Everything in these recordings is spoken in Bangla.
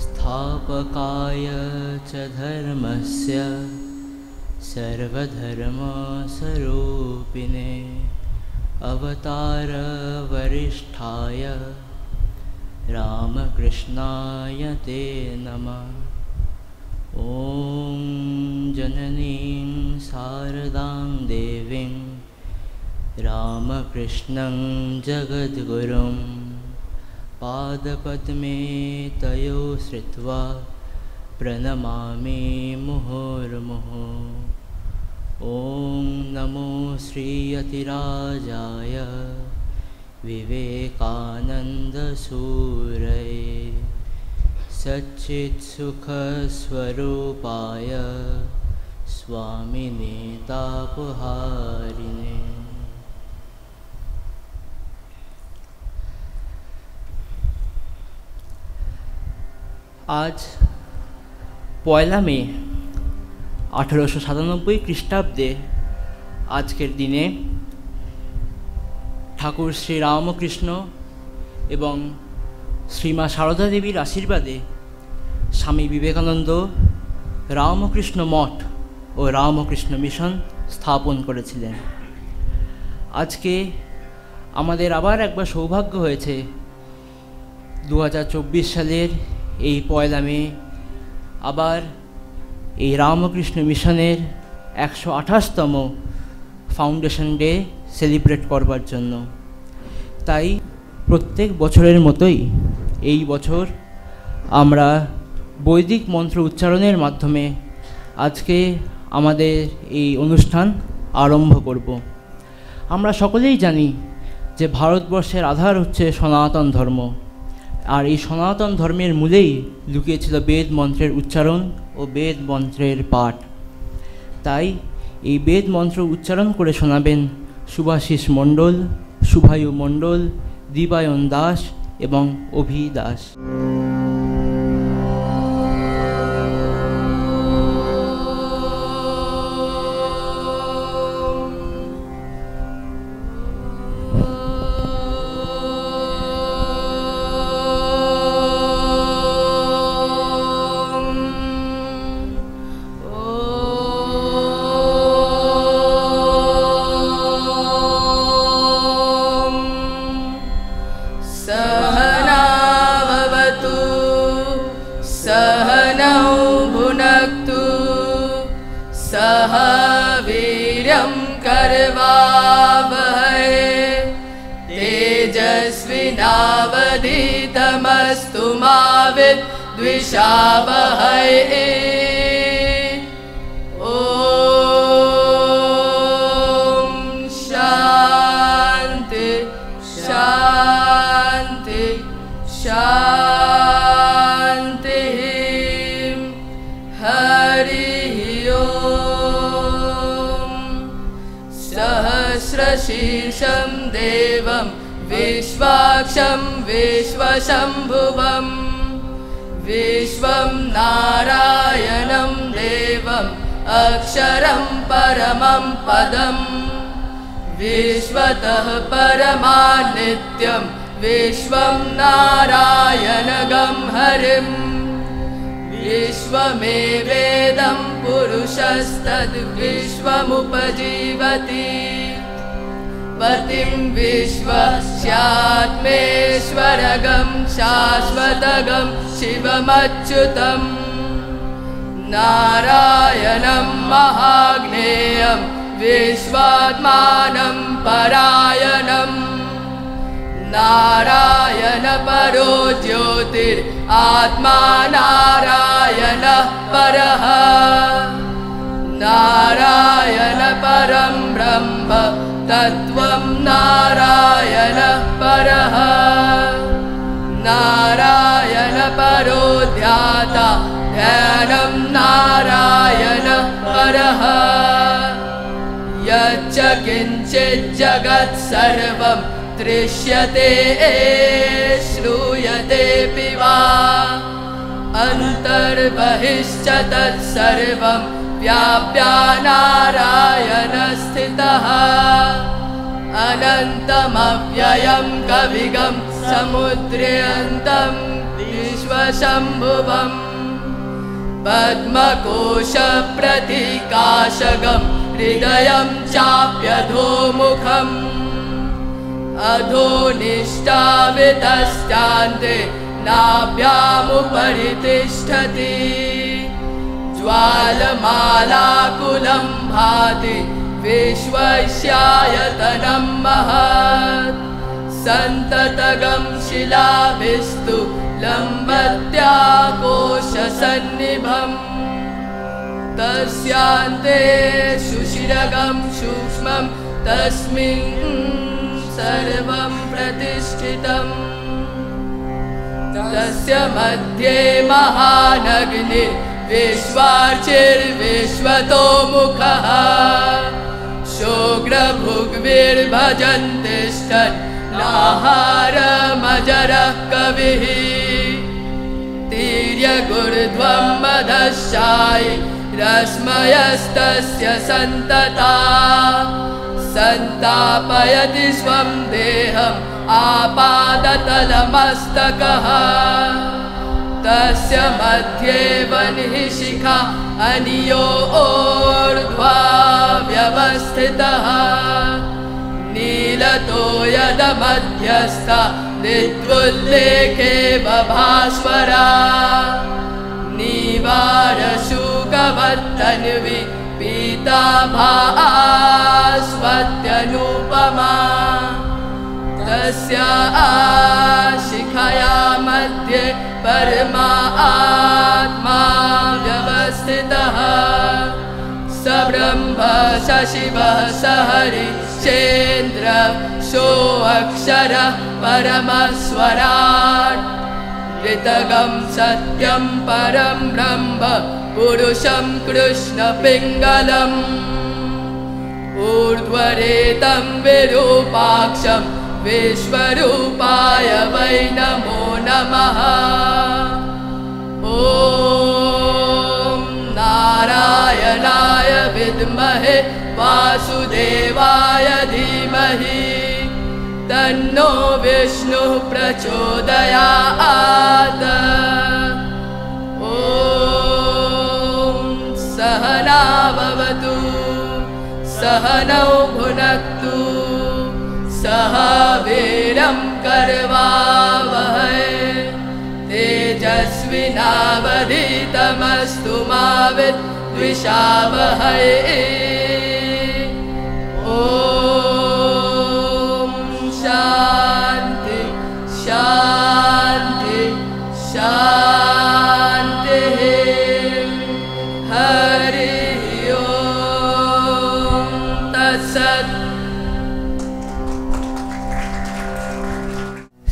स्थापकाय च धर्मस्य सर्वधर्मस्वरूपिणे अवतारवरिष्ठाय रामकृष्णाय ते नमः। ॐ जननीं शारदां देवीं रामकृष्णं जगद्गुरुं पादपद्मे तयो श्रित्वा प्रणमामि मुहुर्मुहुः। ॐ नमो श्रीयतिराजाय विवेकानन्दसूरये सच्चित्सुखस्वरूपाय स्वामिने तापहारिणे। आज पयला मे 1897 ख्रीष्टाब्दे आजकेर दिने ठाकुर श्री रामकृष्ण एवं श्रीमा शारदा देवीर आशीर्वादे स्वामी विवेकानंद रामकृष्ण मठ और रामकृष्ण मिशन स्थापन करेছিলেন। আজকে আমাদের আবার একবার সৌভাগ্য হয়েছে 2024 সালের এই পয়লা মে আবার এই রামকৃষ্ণ মিশনের 128তম ফাউন্ডেশন ডে সেলিব্রেট করবার জন্য। তাই প্রত্যেক বছরের মতোই এই বছর আমরা বৈদিক মন্ত্র উচ্চারণের মাধ্যমে আজকে আমাদের এই অনুষ্ঠান আরম্ভ করব। আমরা সকলেই জানি যে ভারতবর্ষের আধার হচ্ছে সনাতন ধর্ম, আর এই সনাতন ধর্মের মূলেই লুকিয়েছিল বেদ মন্ত্রের উচ্চারণ ও বেদ মন্ত্রের পাঠ। তাই এই বেদ মন্ত্র উচ্চারণ করে শোনাবেন শুভাশিস মণ্ডল, শুভায়ু মণ্ডল, দীপায়ন দাস এবং অভি দাস। तेजस्विनावधीतमस्तु मा विद्विषावहै। ॐ शान्ति शान्ति शान्तिः। हरिः ॐ। सहस्रशीर्षं देवं विश्वाक्षं विश्वशम्भुवं विश्वं नारायणं देवम् अक्षरं परमं पदं विश्वतः परमानित्यं विश्वं नारायणगं हरिं। विश्वमेवेदं पुरुषस्तद्विश्वमुपजीवति पतिं विश्वस्यात्मेश्वरगं शाश्वतगं शिवमच्युतं नारायणं महाज्ञेयं विश्वात्मानं परायणं नारायणपरो ज्योतिरात्मा नारायणः परः नारायणपरं ब्रह्म तत्त्वं नारायणः परः नारायणपरो ध्याता ध्यानं नारायणः परः यच्च किञ्चित् जगत् सर्वं दृश्यते श्रूयतेऽपि वा अन्तर्बहिश्च तत्सर्वं व्याप्य नारायणः स्थितः अनन्तमव्ययं कविगं समुद्र्यन्तं विश्वशम्भुवम् पद्मकोशप्रतिकाशकं हृदयं चाप्यधोमुखम् अधोनिष्ठावितस्यान्ते नाभ्यामुपरि तिष्ठति ज्वालमालाकुलं भाति विश्वस्यायतनं महत् सन्ततगं शिलाभिस्तु लम्बत्याकोशसन्निभम् तस्यान्ते सुशिरगं सूक्ष्मं तस्मिन् सर्वं प्रतिष्ठितम् तस्य मध्ये महानग्निर् विश्वार्चिर्विश्वतोमुखः शोग्रभुग्भिर्भजन्तिष्ठन् नाहारमजरः कविः तिर्यगुर्ध्वं मदशायि रश्मयस्तस्य सन्तता सन्तापयति स्वं देहम् आपादतलमस्तकः तस्य मध्ये वह्निः शिखा अनियोर्ध्वा व्यवस्थितः नीलतो यदमध्यस्था निद्वुल्लेखे बभास्वरा नीवारशुकवत्तन्वी पीताभास्वत्यनुपमा तस्या शिखया मध्ये परमात्मा व्यवस्थितः स ब्रह्म स शिवः स हरिश्चेन्द्र सोऽक्षरः परमस्वराट् ऋतगं सत्यं परं ब्रह्म पुरुषं कृष्णपिङ्गलम् ऊर्ध्वरेतं विरूपाक्षं विश्वरूपाय वै नमो नमः ॐ नारायणाय विद्महे वासुदेवाय धीमहि तन्नो विष्णुः प्रचोदयात् ॐ सहना भवतु सहनौ भुनक्तु सह वीरं करवावहै तेजस्विनावधीतमस्तु मा विद्विषावहै ॐ शान्ति शान्ति शान्तिः हरिः ॐ तत्सत्।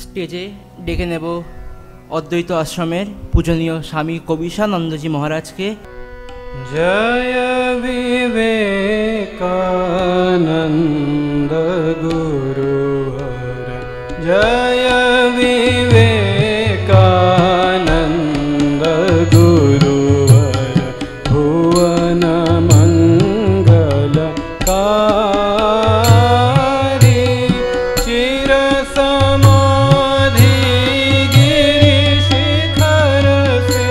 স্টেজে ডেকে নেব অদ্বৈত আশ্রমের পূজনীয় স্বামী কবিশানন্দজি মহারাজকে। জয় বিবেকানন্দ গুরুহর জয় বিবেকানন্দ গুরুহর ভুবন মঙ্গল কারি চির समाधि गिरि शिखर से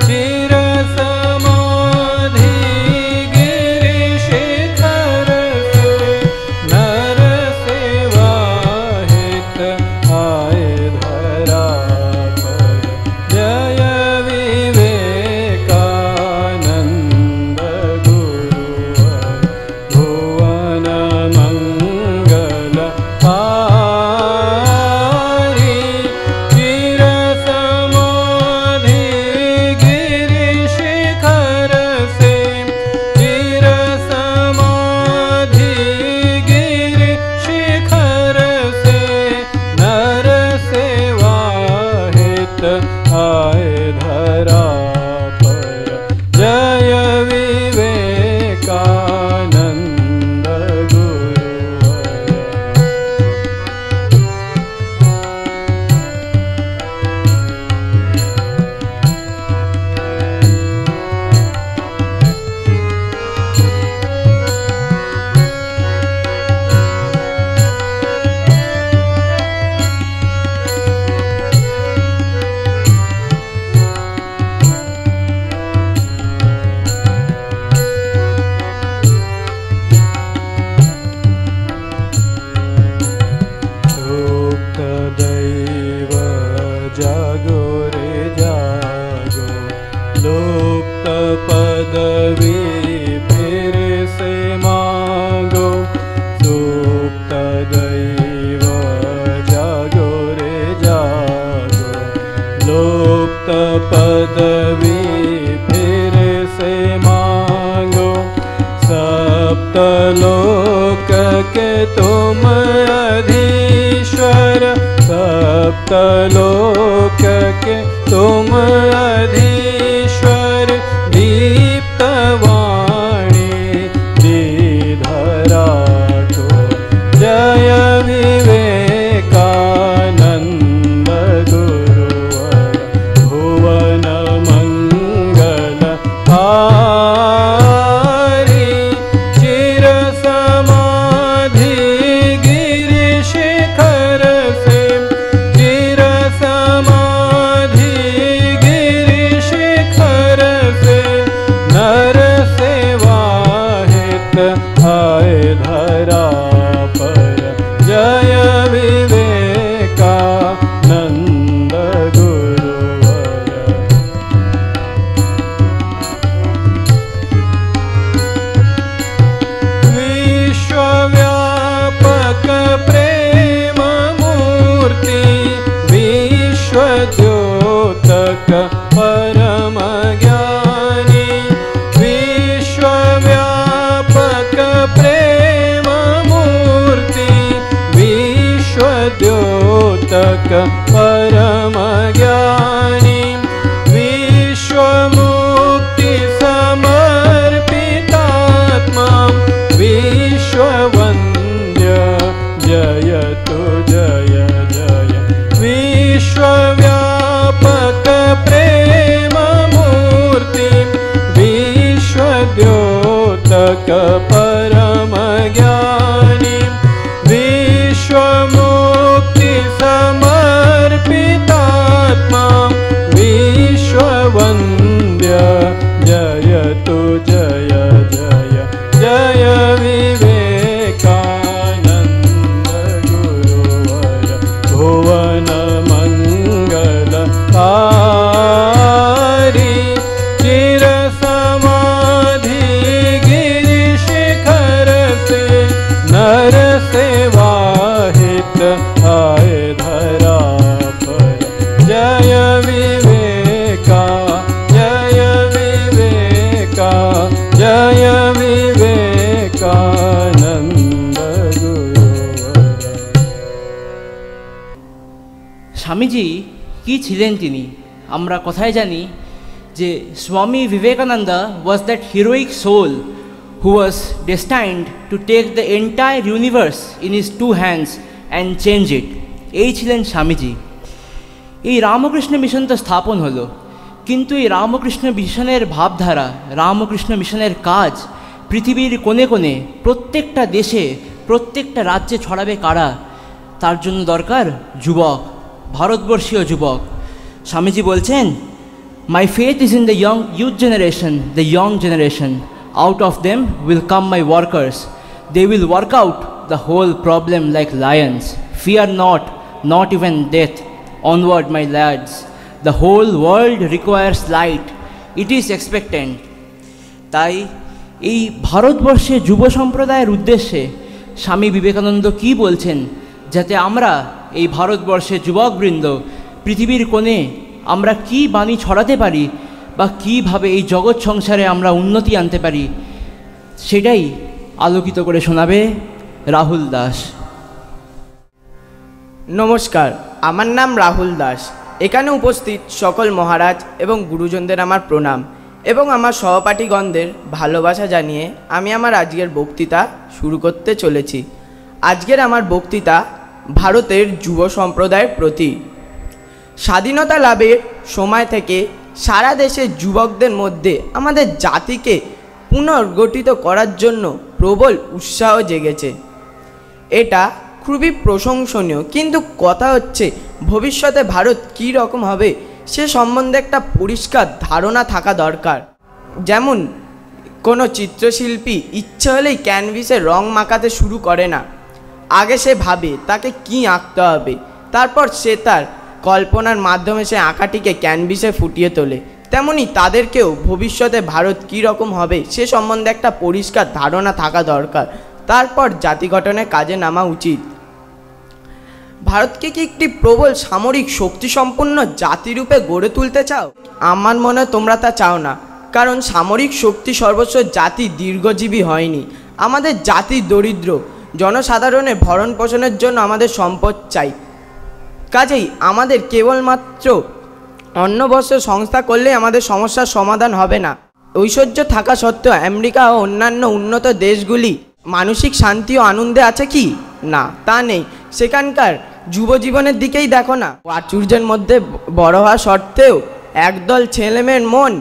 चिर समाधि गिरि शिखर से नर सेवा हित आए धर लुप्त पदवी फिर से मांगो, सुप्त दैव जागो रे जागो। लुप्त पदवी फिर से मांगो, सप्तलोक के तुम अधीश्वर, सप्तलोक के तुम अधीश्वर। दीप्तवाणी श्रीधरा को, जय विवेकानंद गुरुवर, भुवन मंगल हारी। चिर समाधि गिरि शिखर से, चिर समाधि गिरि शिखर से, नर सेवा हित आए धरा पर। जय विवेकानंद गुरुवर। विश्वव्यापक प्रेम मूर्ति, विश्वद्योतक परम ज्ञानी। विश्वव्यापक प्रेम मूर्ति, विश्वद्योतक परम ज्ञानी। विश्वमुक्ति समर्पितात्मा, विश्ववन्द्य जयतु जय जय। विश्वव्यापक प्रेम मूर्ति, विश्वद्योतक परम ज्ञानी। विश्वमुक्ति समर्पितात्मा, विश्ववन्द्य जयतु जय जय। जय विवेकानंद गुरुवर, भुवन मंगल हारी। चिर समाधि गिरि शिखर से, नर सेवा हित आए धरा पर। जय विवेका, जय विवेका, जय विवेकानंद गुरुवर। স্বামীজি কি ছিলেন তিনি? আমরা কথায় জানি যে Swami Vivekananda was that heroic soul who was destined to take the entire universe in his two hands and change it. এই ছিলেন স্বামীজি। এই রামকৃষ্ণ মিশন তো স্থাপন হলো, কিন্তু এই রামকৃষ্ণ মিশনের ভাবধারা, রামকৃষ্ণ মিশনের কাজ পৃথিবীর কোণে কোণে প্রত্যেকটা দেশে, প্রত্যেকটা রাজ্যে ছড়াবে কারা? তার জন্য দরকার যুবক, ভারতবর্ষীয় যুবক। স্বামীজি বলছেন, my faith is in the youth generation, the young generation. Out of them will come my workers. They will work out the whole problem like lions. Fear not, not even death. Onward, my lads. The whole world requires light. It is expectant. তাই এই ভারতবর্ষে যুব সম্প্রদায়ের উদ্দেশ্যে স্বামী বিবেকানন্দ কি বলছেন, যাতে আমরা এই ভারতবর্ষের যুবকবৃন্দ পৃথিবীর কোণে আমরা কি বাণী ছড়াতে পারি বা কীভাবে এই জগৎ সংসারে আমরা উন্নতি আনতে পারি, সেটাই আলোকিত করে শোনাবে রাহুল দাস। নমস্কার, আমার নাম রাহুল দাস। এখানে উপস্থিত সকল মহারাজ এবং গুরুজনদের আমার প্রণাম এবং আমার সহপাঠীগণদের ভালোবাসা জানিয়ে আমি আমার আজকের বক্তৃতা শুরু করতে চলেছি। আজকের আমার বক্তৃতা ভারতের যুব সম্প্রদায়ের প্রতি। স্বাধীনতা লাভের সময় থেকে সারা দেশের যুবকদের মধ্যে আমাদের জাতিকে পুনর্গঠিত করার জন্য প্রবল উৎসাহ জেগেছে। এটা খুবই প্রশংসনীয়, কিন্তু কথা হচ্ছে ভবিষ্যতে ভারত কী রকম হবে সে সম্বন্ধে একটা পরিষ্কার ধারণা থাকা দরকার। যেমন কোনো চিত্রশিল্পী ইচ্ছে হলেই ক্যানভিসে রং মাখাতে শুরু করে না। আগে সে ভাবে তাকে কি আঁকতে হবে, তারপর সে তার কল্পনার মাধ্যমে সে আঁকাটিকে ক্যানভিসে ফুটিয়ে তোলে। তেমনি তাদেরকেও ভবিষ্যতে ভারত কী রকম হবে সে সম্বন্ধে একটা পরিষ্কার ধারণা থাকা দরকার। তারপর জাতি গঠনের কাজে নামা উচিত। ভারতকে কি একটি প্রবল সামরিক শক্তিসম্পন্ন জাতিরূপে গড়ে তুলতে চাও? আমার মনে হয় তোমরা তা চাও না, কারণ সামরিক শক্তি সর্বস্ব জাতি দীর্ঘজীবী হয়নি। আমাদের জাতি দরিদ্র, জনসাধারণের ভরণ পোষণের জন্য আমাদের সম্পদ চাই। কাজেই আমাদের কেবলমাত্র অন্নবস্ত্র সংস্থা করলেই আমাদের সমস্যার সমাধান হবে না। ঐশ্বর্য থাকা সত্ত্বেও আমেরিকা ও অন্যান্য উন্নত দেশগুলি মানসিক শান্তি ও আনন্দে আছে কি? না, তা নেই। সেখানকার যুবজীবনের দিকেই দেখো না। প্রাচুর্যের মধ্যে বড় হওয়া সত্ত্বেও একদল ছেলেমেয়ের মন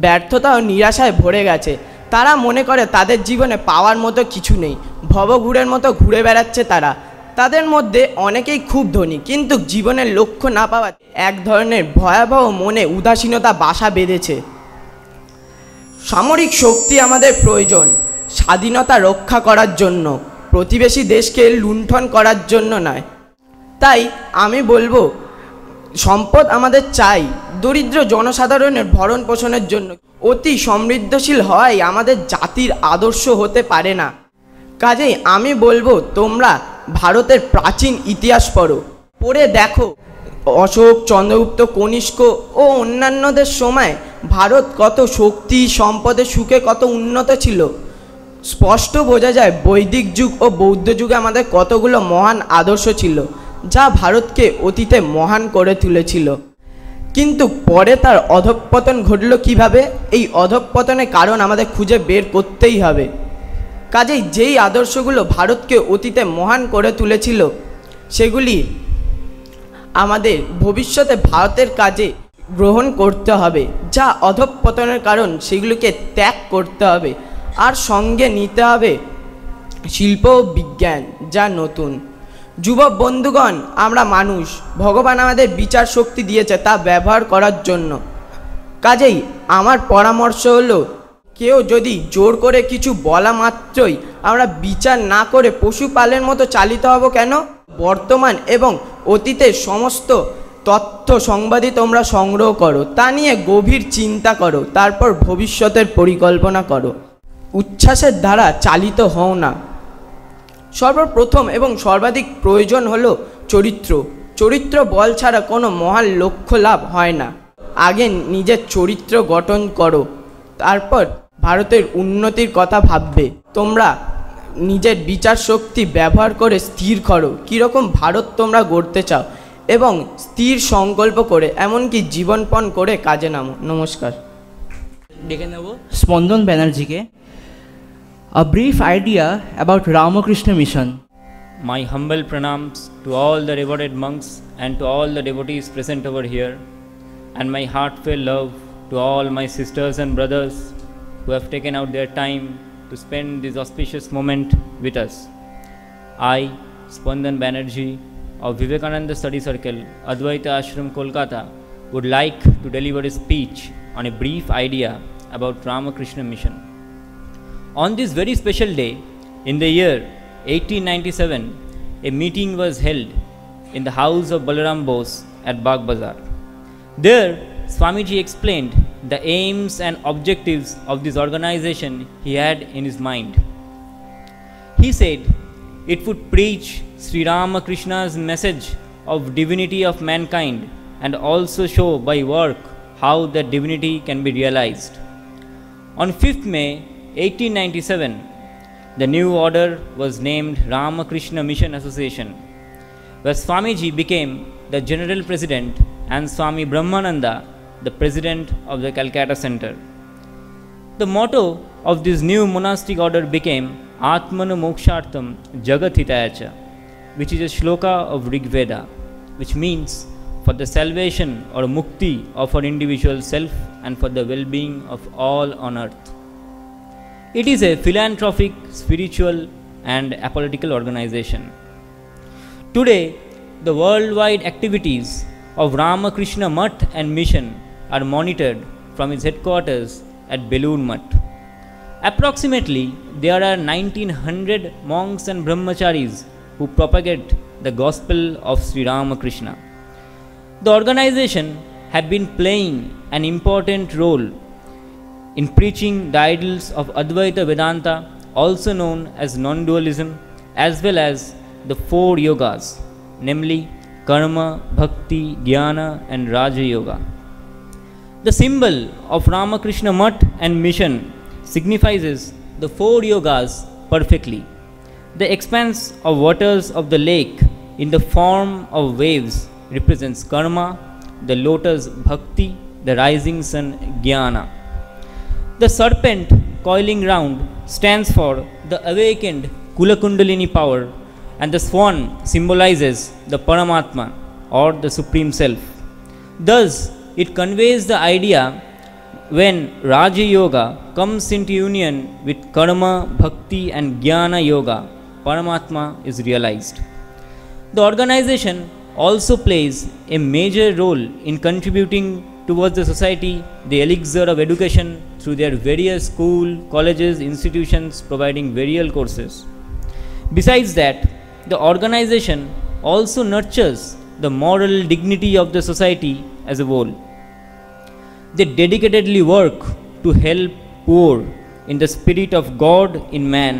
ব্যর্থতা ও নিরাশায় ভরে গেছে। তারা মনে করে তাদের জীবনে পাওয়ার মতো কিছু নেই, ভবঘুরের মতো ঘুরে বেড়াচ্ছে তারা। তাদের মধ্যে অনেকেই খুব ধনী, কিন্তু জীবনের লক্ষ্য না পাওয়া এক ধরনের ভয়াবহ মনে উদাসীনতা বাসা বেঁধেছে। সামরিক শক্তি আমাদের প্রয়োজন স্বাধীনতা রক্ষা করার জন্য, প্রতিবেশী দেশকে লুণ্ঠন করার জন্য নয়। তাই আমি বলবো, সম্পদ আমাদের চাই দরিদ্র জনসাধারণের ভরণ পোষণের জন্য। অতি সমৃদ্ধশীল হওয়াই আমাদের জাতির আদর্শ হতে পারে না। কাজেই আমি বলবো, তোমরা ভারতের প্রাচীন ইতিহাস পড়ে দেখো। অশোক, চন্দ্রগুপ্ত, কনিষ্ক ও অন্যান্যদের সময় ভারত কত শক্তি সম্পদের সুখে কত উন্নত ছিল। স্পষ্ট বোঝা যায় বৈদিক যুগ ও বৌদ্ধ যুগে আমাদের কতগুলো মহান আদর্শ ছিল, যা ভারতকে অতীতে মহান করে তুলেছিল। কিন্তু পরে তার অধঃপতন ঘটল কিভাবে? এই অধঃপতনের কারণ আমাদের খুঁজে বের করতেই হবে। কাজেই যেই আদর্শগুলো ভারতকে অতীতে মহান করে তুলেছিল, সেগুলি আমাদের ভবিষ্যতে ভারতের কাজে গ্রহণ করতে হবে। যা অধঃপতনের কারণ, সেগুলিকে ত্যাগ করতে হবে। আর সঙ্গে নিতে হবে শিল্প ও বিজ্ঞান, যা নতুন। যুবক বন্ধুগণ, আমরা মানুষ, ভগবান আমাদের বিচার শক্তি দিয়েছে তা ব্যবহার করার জন্য। কাজেই আমার পরামর্শ হলো, কেউ যদি জোর করে কিছু বলা মাত্রই আমরা বিচার না করে পশুপালের মতো চালিত হব কেন? বর্তমান এবং অতীতের সমস্ত তথ্য সংবাদই তোমরা সংগ্রহ করো, তা নিয়ে গভীর চিন্তা করো, তারপর ভবিষ্যতের পরিকল্পনা করো। উচ্ছ্বাসের দ্বারা চালিত হও না। সর্বপ্রথম এবং সর্বাধিক প্রয়োজন হলো চরিত্র। চরিত্র বল ছাড়া কোনো মহান লক্ষ্য লাভ হয় না। আগে নিজের চরিত্র গঠন করো, তারপর ভারতের উন্নতির কথা ভাববে। তোমরা নিজের বিচার শক্তি ব্যবহার করে স্থির করো কীরকম ভারত তোমরা গড়তে চাও, এবং স্থির সংকল্প করে এমনকি জীবনপণ করে কাজে নামো। নমস্কার। ডেকে নেব স্পন্দন ব্যানার্জিকে। A brief idea about Ramakrishna Mission. My humble pranams to all the revered monks and to all the devotees present over here, and my heartfelt love to all my sisters and brothers who have taken out their time to spend this auspicious moment with us. I, Spandan Banerjee of Vivekananda Study Circle, Advaita Ashram, Kolkata, would like to deliver a speech on a brief idea about Ramakrishna Mission. On this very special day, in the year 1897, a meeting was held in the house of Balaram Bose at Bagh Bazar. There, Swamiji explained the aims and objectives of this organization he had in his mind. He said it would preach Sri Ramakrishna's message of divinity of mankind and also show by work how that divinity can be realized. On 5th May 1897, the new order was named Ramakrishna Mission Association, where Swamiji became the General President and Swami Brahmananda the President of the Calcutta Center. The motto of this new monastic order became Atmanu Mokshartham Jagat Hitayacha, which is a shloka of Rig Veda, which means for the salvation or mukti of our individual self and for the well-being of all on earth. It is a philanthropic, spiritual and apolitical organization. Today, the worldwide activities of Ramakrishna Math and Mission are monitored from its headquarters at Belur Math. Approximately, there are 1900 monks and brahmacharis who propagate the gospel of Sri Ramakrishna. The organization have been playing an important role in preaching the ideals of Advaita Vedanta, also known as non-dualism, as well as the 4 yogas, namely Karma, Bhakti, Jnana and Raja Yoga. The symbol of Ramakrishna Math and mission signifies the 4 yogas perfectly. The expanse of waters of the lake in the form of waves represents Karma, the lotus Bhakti, the rising sun Jnana. The serpent coiling round stands for the awakened Kulakundalini power, and the swan symbolizes the Paramatma or the Supreme Self. Thus, it conveys the idea when Raja Yoga comes into union with Karma, Bhakti and Jnana Yoga, Paramatma is realized. The organization also plays a major role in contributing towards the society the elixir of education through their various school, colleges, institutions providing various courses. Besides that, the organization also nurtures the moral dignity of the society as a whole. They dedicatedly work to help poor in the spirit of God in man,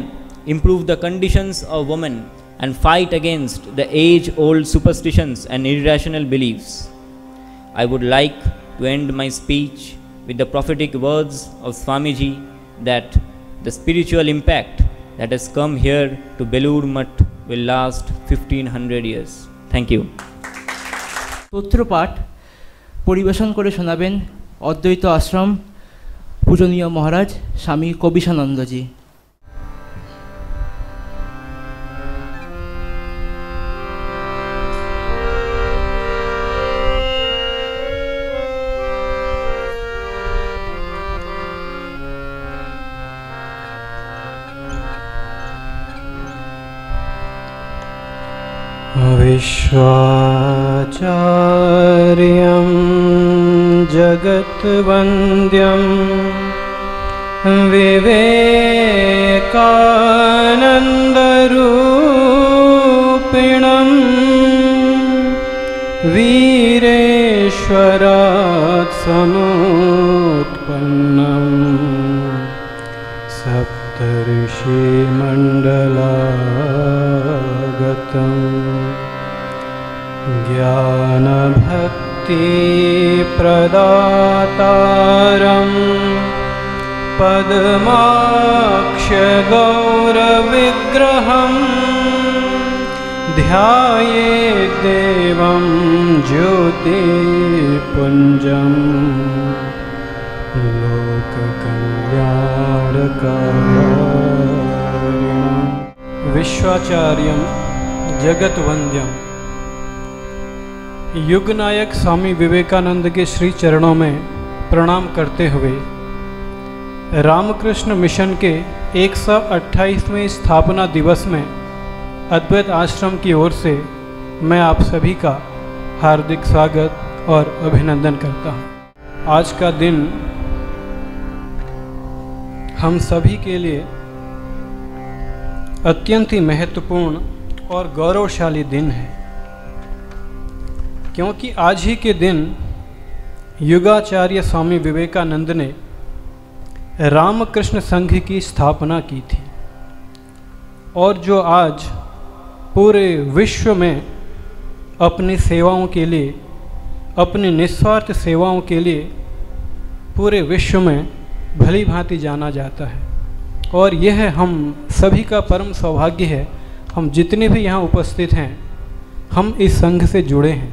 improve the conditions of women, and fight against the age-old superstitions and irrational beliefs. I would like to end my speech with the prophetic words of Swamiji that the spiritual impact that has come here to Belur Math will last 1500 years. Thank you. স্তোত্রপাঠ পরিবেশন করে শোনাবেন অদ্বৈত আশ্রম পূজনীয় মহারাজ স্বামী কবিশানন্দজি। विश्वाचार्यं जगत्वन्द्यं विवेकानन्दरूपिणं वीरेश्वरात् समुत्पन्नं सप्तऋषिमण्डलागतं ज्ञानभक्तिप्रदातारं पद्माक्षगौरविग्रहं ध्यायेद्देवं ज्योतिपुञ्जं लोककल्याणकारिणं विश्वाचार्यं जगतवंद्यम। युग नायक स्वामी विवेकानंद के श्री चरणों में प्रणाम करते हुए रामकृष्ण मिशन के 128वें स्थापना दिवस में अद्वैत आश्रम की ओर से मैं आप सभी का हार्दिक स्वागत और अभिनंदन करता हूँ। आज का दिन हम सभी के लिए अत्यंत ही महत्वपूर्ण और गौरवशाली दिन है, क्योंकि आज ही के दिन युगाचार्य स्वामी विवेकानंद ने रामकृष्ण संघ की स्थापना की थी और जो आज पूरे विश्व में अपनी सेवाओं के लिए, अपनी निस्वार्थ सेवाओं के लिए पूरे विश्व में भली भांति जाना जाता है। और यह हम सभी का परम सौभाग्य है, हम जितने भी यहाँ उपस्थित हैं हम इस संघ से जुड़े हैं।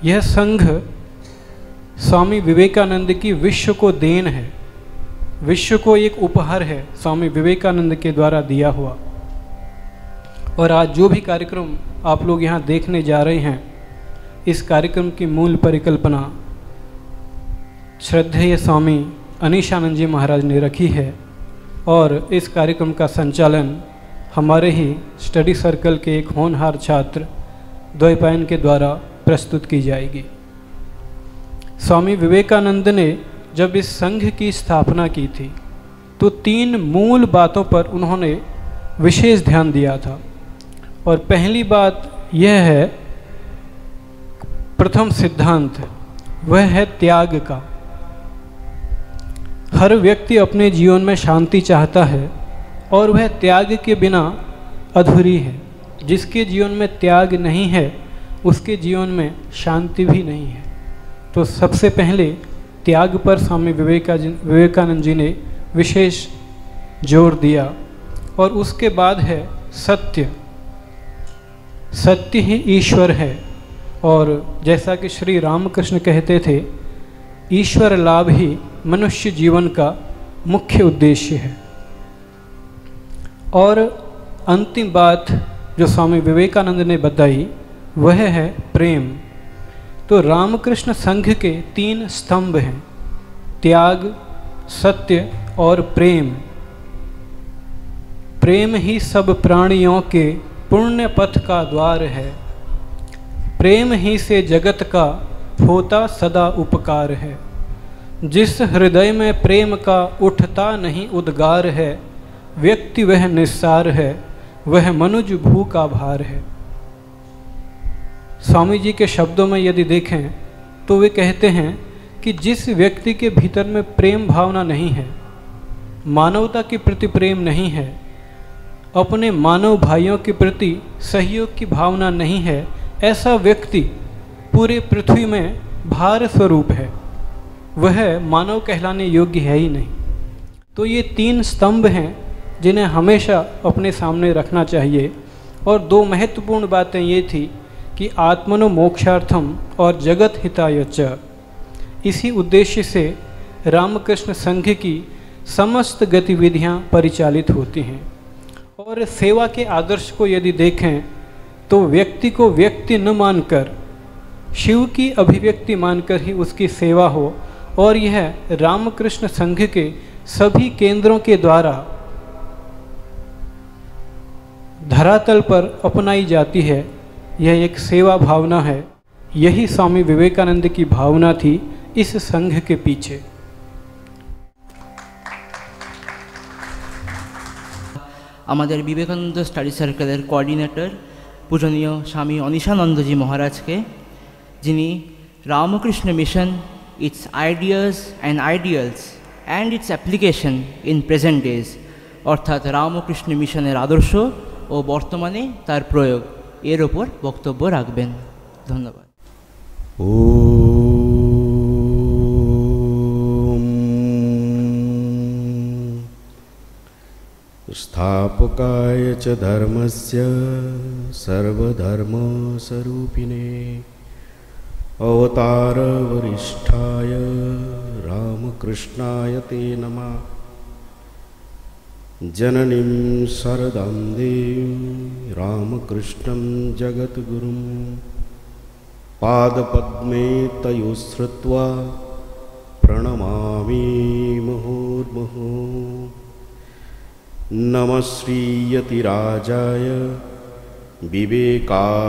यह संघ स्वामी विवेकानंद की विश्व को देन है, विश्व को एक उपहार है स्वामी विवेकानंद के द्वारा दिया हुआ। और आज जो भी कार्यक्रम आप लोग यहाँ देखने जा रहे हैं, इस कार्यक्रम की मूल परिकल्पना श्रद्धेय स्वामी अनीशानंद जी महाराज ने रखी है और इस कार्यक्रम का संचालन हमारे ही स्टडी सर्कल के एक होनहार छात्र द्वैपायन के द्वारा प्रस्तुत की जाएगी। स्वामी विवेकानंद ने जब इस संघ की स्थापना की थी तो 3 मूल बातों पर उन्होंने विशेष ध्यान दिया था। और पहली बात यह है, प्रथम सिद्धांत वह है त्याग का। हर व्यक्ति अपने जीवन में शांति चाहता है और वह त्याग के बिना अधूरी है। जिसके जीवन में त्याग नहीं है उसके जीवन में शांति भी नहीं है। तो सबसे पहले त्याग पर स्वामी विवेकानंद जी ने विशेष जोर दिया और उसके बाद है सत्य। सत्य ही ईश्वर है और जैसा कि श्री रामकृष्ण कहते थे, ईश्वर लाभ ही मनुष्य जीवन का मुख्य उद्देश्य है। और अंतिम बात जो स्वामी विवेकानंद ने बताई वह है प्रेम। तो रामकृष्ण संघ के 3 स्तंभ हैं, त्याग, सत्य और प्रेम। प्रेम ही सब प्राणियों के पुण्य पथ का द्वार है, प्रेम ही से जगत का होता सदा उपकार है। जिस हृदय में प्रेम का उठता नहीं उद्गार है, व्यक्ति वह निस्सार है, वह मनुज भू का भार है। स्वामी जी के शब्दों में यदि देखें तो वे कहते हैं कि जिस व्यक्ति के भीतर में प्रेम भावना नहीं है, मानवता के प्रति प्रेम नहीं है, अपने मानव भाइयों के प्रति सहयोग की भावना नहीं है, ऐसा व्यक्ति पूरे पृथ्वी में भार स्वरूप है, वह मानव कहलाने योग्य है ही नहीं। तो ये 3 स्तंभ हैं जिन्हें हमेशा अपने सामने रखना चाहिए। और 2 महत्वपूर्ण बातें ये थी कि आत्मनो मोक्षार्थम और जगत हिताय च। इसी उद्देश्य से रामकृष्ण संघ की समस्त गतिविधियां परिचालित होती हैं। और सेवा के आदर्श को यदि देखें तो व्यक्ति को व्यक्ति न मानकर शिव की अभिव्यक्ति मानकर ही उसकी सेवा हो, और यह रामकृष्ण संघ के सभी केंद्रों के द्वारा धरातल पर अपनाई जाती है। यह एक सेवा भावना है। यही स्वामी विवेकानंद की भावना थी इस संघ के पीछे। আমাদের বিবেকানন্দ স্টাডি সার্কেলের কোঅর্ডিনেটর পূজনীয় স্বামী অনিশানন্দজি মহারাজকে, যিনি Ramakrishna mission, it's ideas and ideals and it's application in present days, অর্থাৎ রামকৃষ্ণ মিশনের আদর্শ ও বর্তমানে তার প্রয়োগ, এর ওপর বক্তব্য রাখবেন। ধন্যবাদ। स्थापकाय च धर्मस्य सर्वधर्मस्वरूपिणे अवतारवरिष्ठाय रामकृष्णाय ते नमः। जननीं शरदां देवीं रामकृष्णं जगद्गुरुं पादपद्मे तयोः श्रुत्वा प्रणमामि मुहुर्मुहुः। नमः श्रीयतिराजाय विवेकानन्दसूरये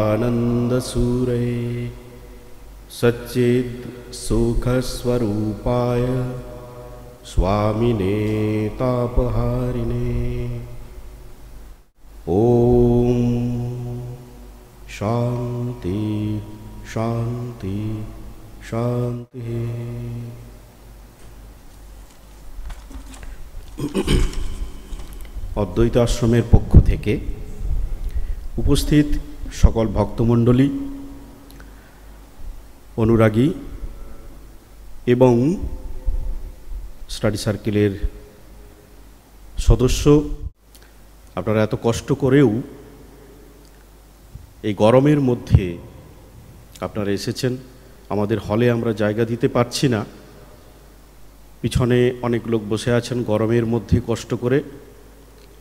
सच्चित् सुखस्वरूपाय स्वामिने तापहारिणे। ओम शांति शांति शांति। অদ্বৈত আশ্রমের পক্ষ থেকে উপস্থিত সকল ভক্তমণ্ডলী, অনুরাগী এবং স্টাডি সার্কেলের সদস্য, আপনারা এত কষ্ট করেও এই গরমের মধ্যে আপনারা এসেছেন। আমাদের হলে আমরা জায়গা দিতে পারছি না, পিছনে অনেক লোক বসে আছেন গরমের মধ্যে কষ্ট করে।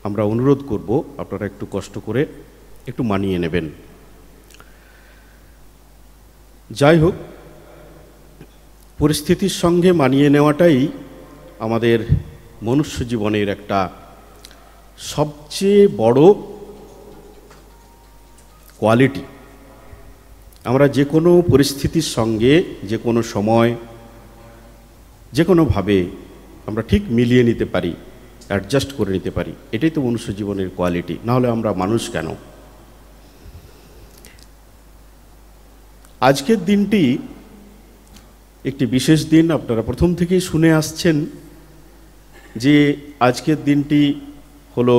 আমরা অনুরোধ করব আপনারা একটু কষ্ট করে একটু মানিয়ে নেবেন। যাই হোক, পরিস্থিতির সঙ্গে মানিয়ে নেওয়াটাই আমাদের মনুষ্য জীবনের একটা সবচেয়ে বড় কোয়ালিটি। আমরা যে কোনো পরিস্থিতির সঙ্গে যে কোনো সময় যে কোনোভাবে আমরা ঠিক মিলিয়ে নিতে পারি, অ্যাডজাস্ট করে নিতে পারি। এটাই তো মনুষ্য জীবনের কোয়ালিটি, নাহলে আমরা মানুষ কেন? আজকের দিনটি একটি বিশেষ দিন, আপনারা প্রথম থেকেই শুনে আসছেন যে আজকের দিনটি হলো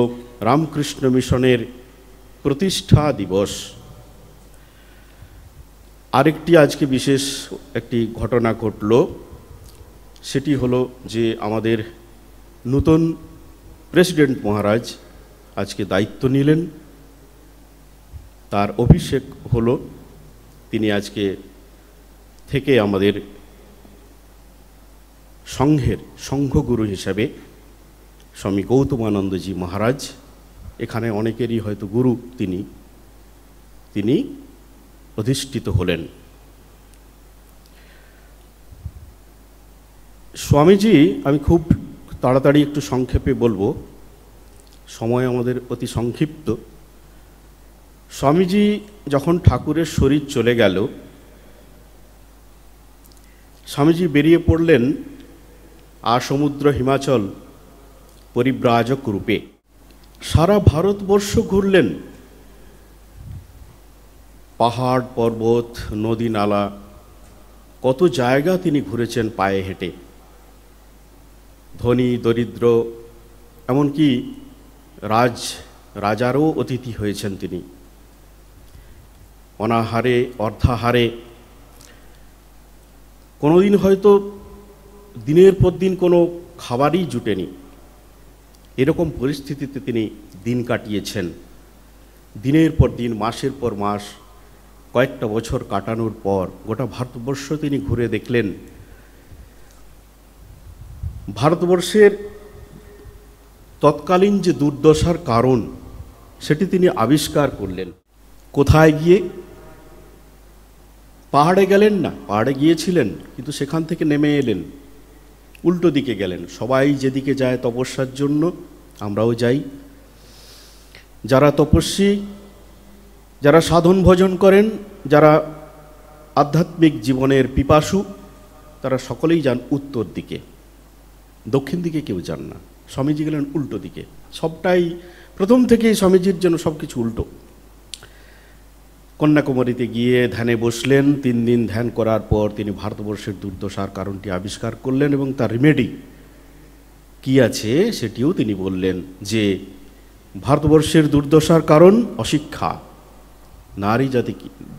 রামকৃষ্ণ মিশনের প্রতিষ্ঠা দিবস। আরেকটি আজকে বিশেষ একটি ঘটনা ঘটল, সেটি হলো যে আমাদের নতুন প্রেসিডেন্ট মহারাজ আজকে দায়িত্ব নিলেন, তার অভিষেক হলো। তিনি আজকে থেকে আমাদের সংঘের সংঘগুরু হিসাবে স্বামী গৌতমানন্দজি মহারাজ, এখানে অনেকেরই হয়তো গুরু তিনি অধিষ্ঠিত হলেন। স্বামীজি, আমি খুব তাড়াতাড়ি একটু সংক্ষেপে বলবো, সময় আমাদের অতি সংক্ষিপ্ত। স্বামীজি যখন ঠাকুরের শরীর চলে গেল, স্বামীজি বেরিয়ে পড়লেন আসমুদ্র হিমাচল পরিব্রাজক রূপে। সারা ভারতবর্ষ ঘুরলেন, পাহাড় পর্বত নদী নালা কত জায়গা তিনি ঘুরেছেন পায়ে হেঁটে। ধনী দরিদ্র এমনকি রাজারও অতিথি হয়েছেন তিনি। অনাহারে অর্ধাহারে কোনোদিন হয়তো দিনের পর দিন কোনো খাবারই জুটেনি, এরকম পরিস্থিতিতে তিনি দিন কাটিয়েছেন। দিনের পর দিন, মাসের পর মাস, কয়েকটা বছর কাটানোর পর গোটা ভারতবর্ষ তিনি ঘুরে দেখলেন। ভারতবর্ষের তৎকালীন যে দুর্দশার কারণ সেটি তিনি আবিষ্কার করলেন। কোথায় গিয়ে? পাহাড়ে গেলেন না, পাহাড়ে গিয়েছিলেন কিন্তু সেখান থেকে নেমে এলেন, উল্টো দিকে গেলেন। সবাই যেদিকে যায় তপস্যার জন্য, আমরাও যাই। যারা তপস্বী, যারা সাধন ভজন করেন, যারা আধ্যাত্মিক জীবনের পিপাসু, তারা সকলেই যান উত্তর দিকে, দক্ষিণ দিকে কেউ যান না। স্বামীজি গেলেন উল্টো দিকে। সবটাই প্রথম থেকেই স্বামীজির জন্য সব কিছু উল্টো। কন্যাকুমারীতে গিয়ে ধ্যানে বসলেন। 3 দিন ধ্যান করার পর তিনি ভারতবর্ষের দুর্দশার কারণটি আবিষ্কার করলেন এবং তার রিমেডি কি আছে সেটিও তিনি বললেন, যে ভারতবর্ষের দুর্দশার কারণ অশিক্ষা, নারী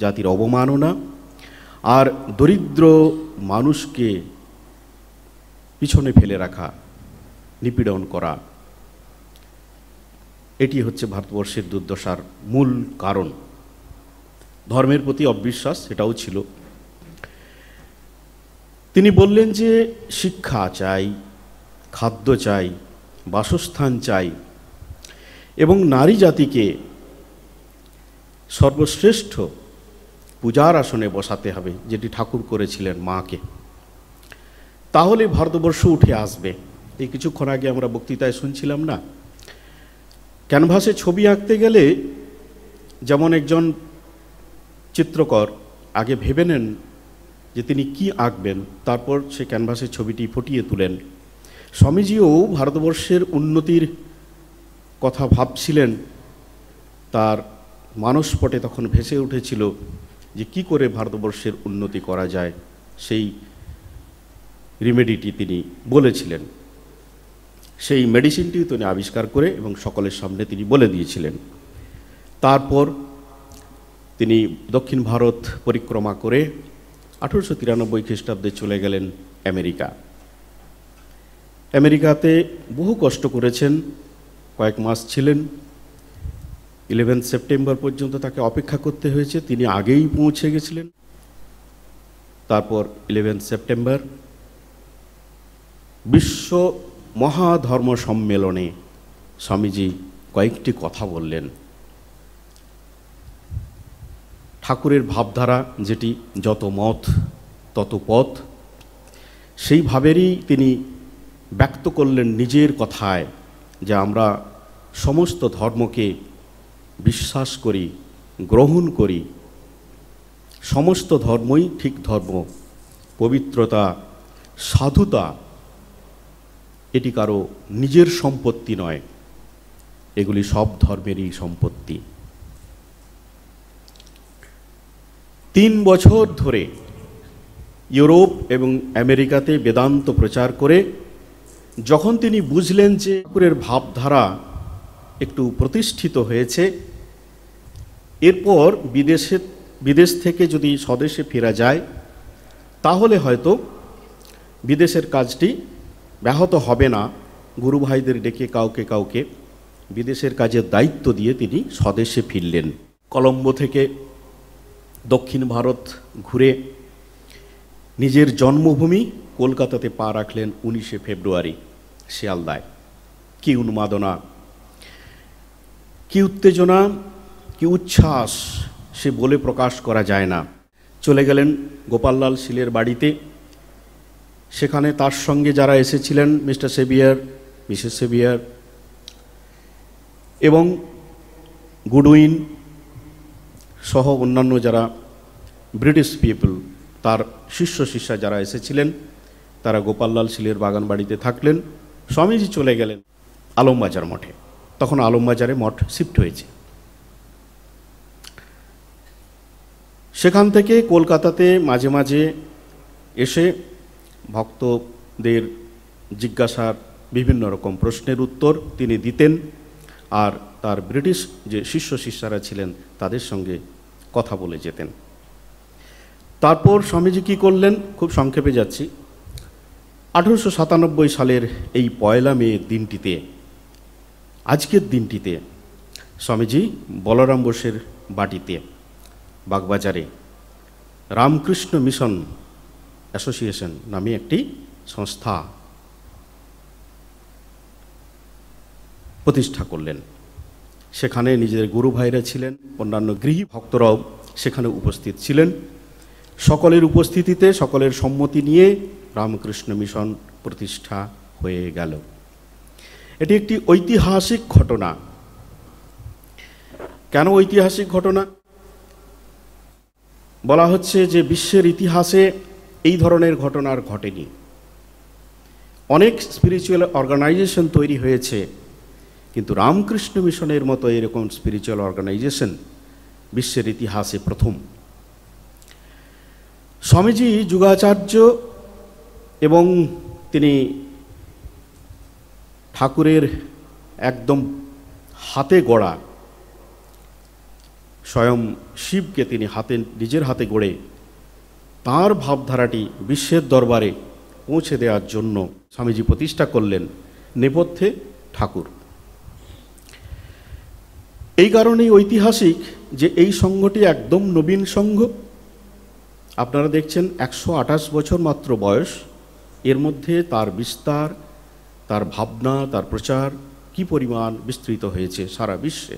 জাতির অবমাননা, আর দরিদ্র মানুষকে পিছনে ফেলে রাখা, নিপীড়ন করা। এটি হচ্ছে ভারতবর্ষের দুর্দশার মূল কারণ। ধর্মের প্রতি অবিশ্বাস, এটাও ছিল। তিনি বললেন যে শিক্ষা চাই, খাদ্য চাই, বাসস্থান চাই, এবং নারী জাতিকে সর্বশ্রেষ্ঠ পূজার আসনে বসাতে হবে, যেটি ঠাকুর করেছিলেন মাকে। তাহলে ভারতবর্ষ উঠে আসবে। এই কিছুক্ষণ আগে আমরা বক্তৃতায় শুনছিলাম না, ক্যানভাসে ছবি আঁকতে গেলে যেমন একজন চিত্রকর আগে ভেবে নেন যে তিনি কি আঁকবেন, তারপর সে ক্যানভাসের ছবিটি ফুটিয়ে তোলেন। স্বামীজিও ভারতবর্ষের উন্নতির কথা ভাবছিলেন। তার মানসপটে তখন ভেসে উঠেছিল যে কি করে ভারতবর্ষের উন্নতি করা যায়, সেই রিমেডিটি তিনি বলেছিলেন। সেই মেডিসিনটি তিনি আবিষ্কার করে এবং সকলের সামনে তিনি বলে দিয়েছিলেন। তারপর তিনি দক্ষিণ ভারত পরিক্রমা করে 1893 খ্রিস্টাব্দে চলে গেলেন আমেরিকা। আমেরিকাতে বহু কষ্ট করেছেন, কয়েক মাস ছিলেন। 11 সেপ্টেম্বর পর্যন্ত তাকে অপেক্ষা করতে হয়েছে, তিনি আগেই পৌঁছে গেছিলেন। তারপর 11 সেপ্টেম্বর বিশ্ব মহাধর্ম সম্মেলনে স্বামীজি কয়েকটি কথা বললেন। ঠাকুরের ভাবধারা, যেটি যত মত তত পথ, সেই ভাবেরই তিনি ব্যক্ত করলেন নিজের কথায়, যে আমরা সমস্ত ধর্মকে বিশ্বাস করি, গ্রহণ করি। সমস্ত ধর্মই ঠিক ধর্ম। পবিত্রতা, সাধুতা এটি কারো নিজের সম্পত্তি নয়, এগুলি সব ধর্মেরই সম্পত্তি। 3 বছর ধরে ইউরোপ এবং আমেরিকাতে বেদান্ত প্রচার করে যখন তিনি বুঝলেন যে ঠাকুরের ভাবধারা একটু প্রতিষ্ঠিত হয়েছে, এরপর বিদেশ থেকে যদি স্বদেশে ফেরা যায় তাহলে হয়তো বিদেশের কাজটি ব্যাহত হবে না। গুরু ভাইদের ডেকে কাউকে কাউকে বিদেশের কাজের দায়িত্ব দিয়ে তিনি স্বদেশে ফিরলেন। কলম্বো থেকে দক্ষিণ ভারত ঘুরে নিজের জন্মভূমি কলকাতাতে পা রাখলেন 19শে ফেব্রুয়ারি শিয়ালদায়। কি উন্মাদনা, কি উত্তেজনা, কি উচ্ছ্বাস, সে বলে প্রকাশ করা যায় না। চলে গেলেন গোপাললাল শীলের বাড়িতে। সেখানে তার সঙ্গে যারা এসেছিলেন, মিস্টার সেভিয়ার, মিসেস সেভিয়ার এবং গুডউইন সহ অন্যান্য যারা ব্রিটিশ পিপল, তার শিষ্যা যারা এসেছিলেন, তারা গোপাললাল শীলের বাগান বাড়িতে থাকলেন। স্বামীজি চলে গেলেন আলমবাজার মঠে। তখন আলমবাজারে মঠ শিফট হয়েছে। সেখান থেকে কলকাতাতে মাঝে মাঝে এসে ভক্তদের জিজ্ঞাসার বিভিন্ন রকম প্রশ্নের উত্তর তিনি দিতেন, আর তার ব্রিটিশ যে শিষ্যরা ছিলেন তাদের সঙ্গে কথা বলে যেতেন। তারপর স্বামীজি কী করলেন, খুব সংক্ষেপে যাচ্ছি। 1897 সালের এই 1 মে দিনটিতে, আজকের দিনটিতে, স্বামীজি বলরাম বোসের বাটিতে বাগবাজারে রামকৃষ্ণ মিশন অ্যাসোসিয়েশন নামে একটি সংস্থা প্রতিষ্ঠা করলেন। সেখানে নিজের গুরু ভাইরা ছিলেন, অন্যান্য গৃহী ভক্তরাও সেখানে উপস্থিত ছিলেন। সকলের উপস্থিতিতে, সকলের সম্মতি নিয়ে রামকৃষ্ণ মিশন প্রতিষ্ঠা হয়ে গেল। এটি একটি ঐতিহাসিক ঘটনা। কেন ঐতিহাসিক ঘটনা? বলা হচ্ছে যে বিশ্বের ইতিহাসে এই ধরনের ঘটনা আর ঘটেনি। অনেক স্পিরিচুয়াল অর্গানাইজেশন তৈরি হয়েছে, কিন্তু রামকৃষ্ণ মিশনের মতো এরকম স্পিরিচুয়াল অর্গানাইজেশন বিশ্বের ইতিহাসে প্রথম। স্বামীজি যুগাচার্য এবং তিনি ঠাকুরের একদম হাতে গড়া, স্বয়ং শিবকে তিনি নিজের হাতে গড়ে তাঁর ভাবধারাটি বিশ্বের দরবারে পৌঁছে দেওয়ার জন্য স্বামীজি প্রতিষ্ঠা করলেন নেপথ্যে ঠাকুর। এই কারণেই ঐতিহাসিক যে এই সংঘটি একদম নবীন সংঘ। আপনারা দেখছেন 128 বছর মাত্র বয়স, এর মধ্যে তার বিস্তার, তার ভাবনা, তার প্রচার কি পরিমাণ বিস্তৃত হয়েছে সারা বিশ্বে।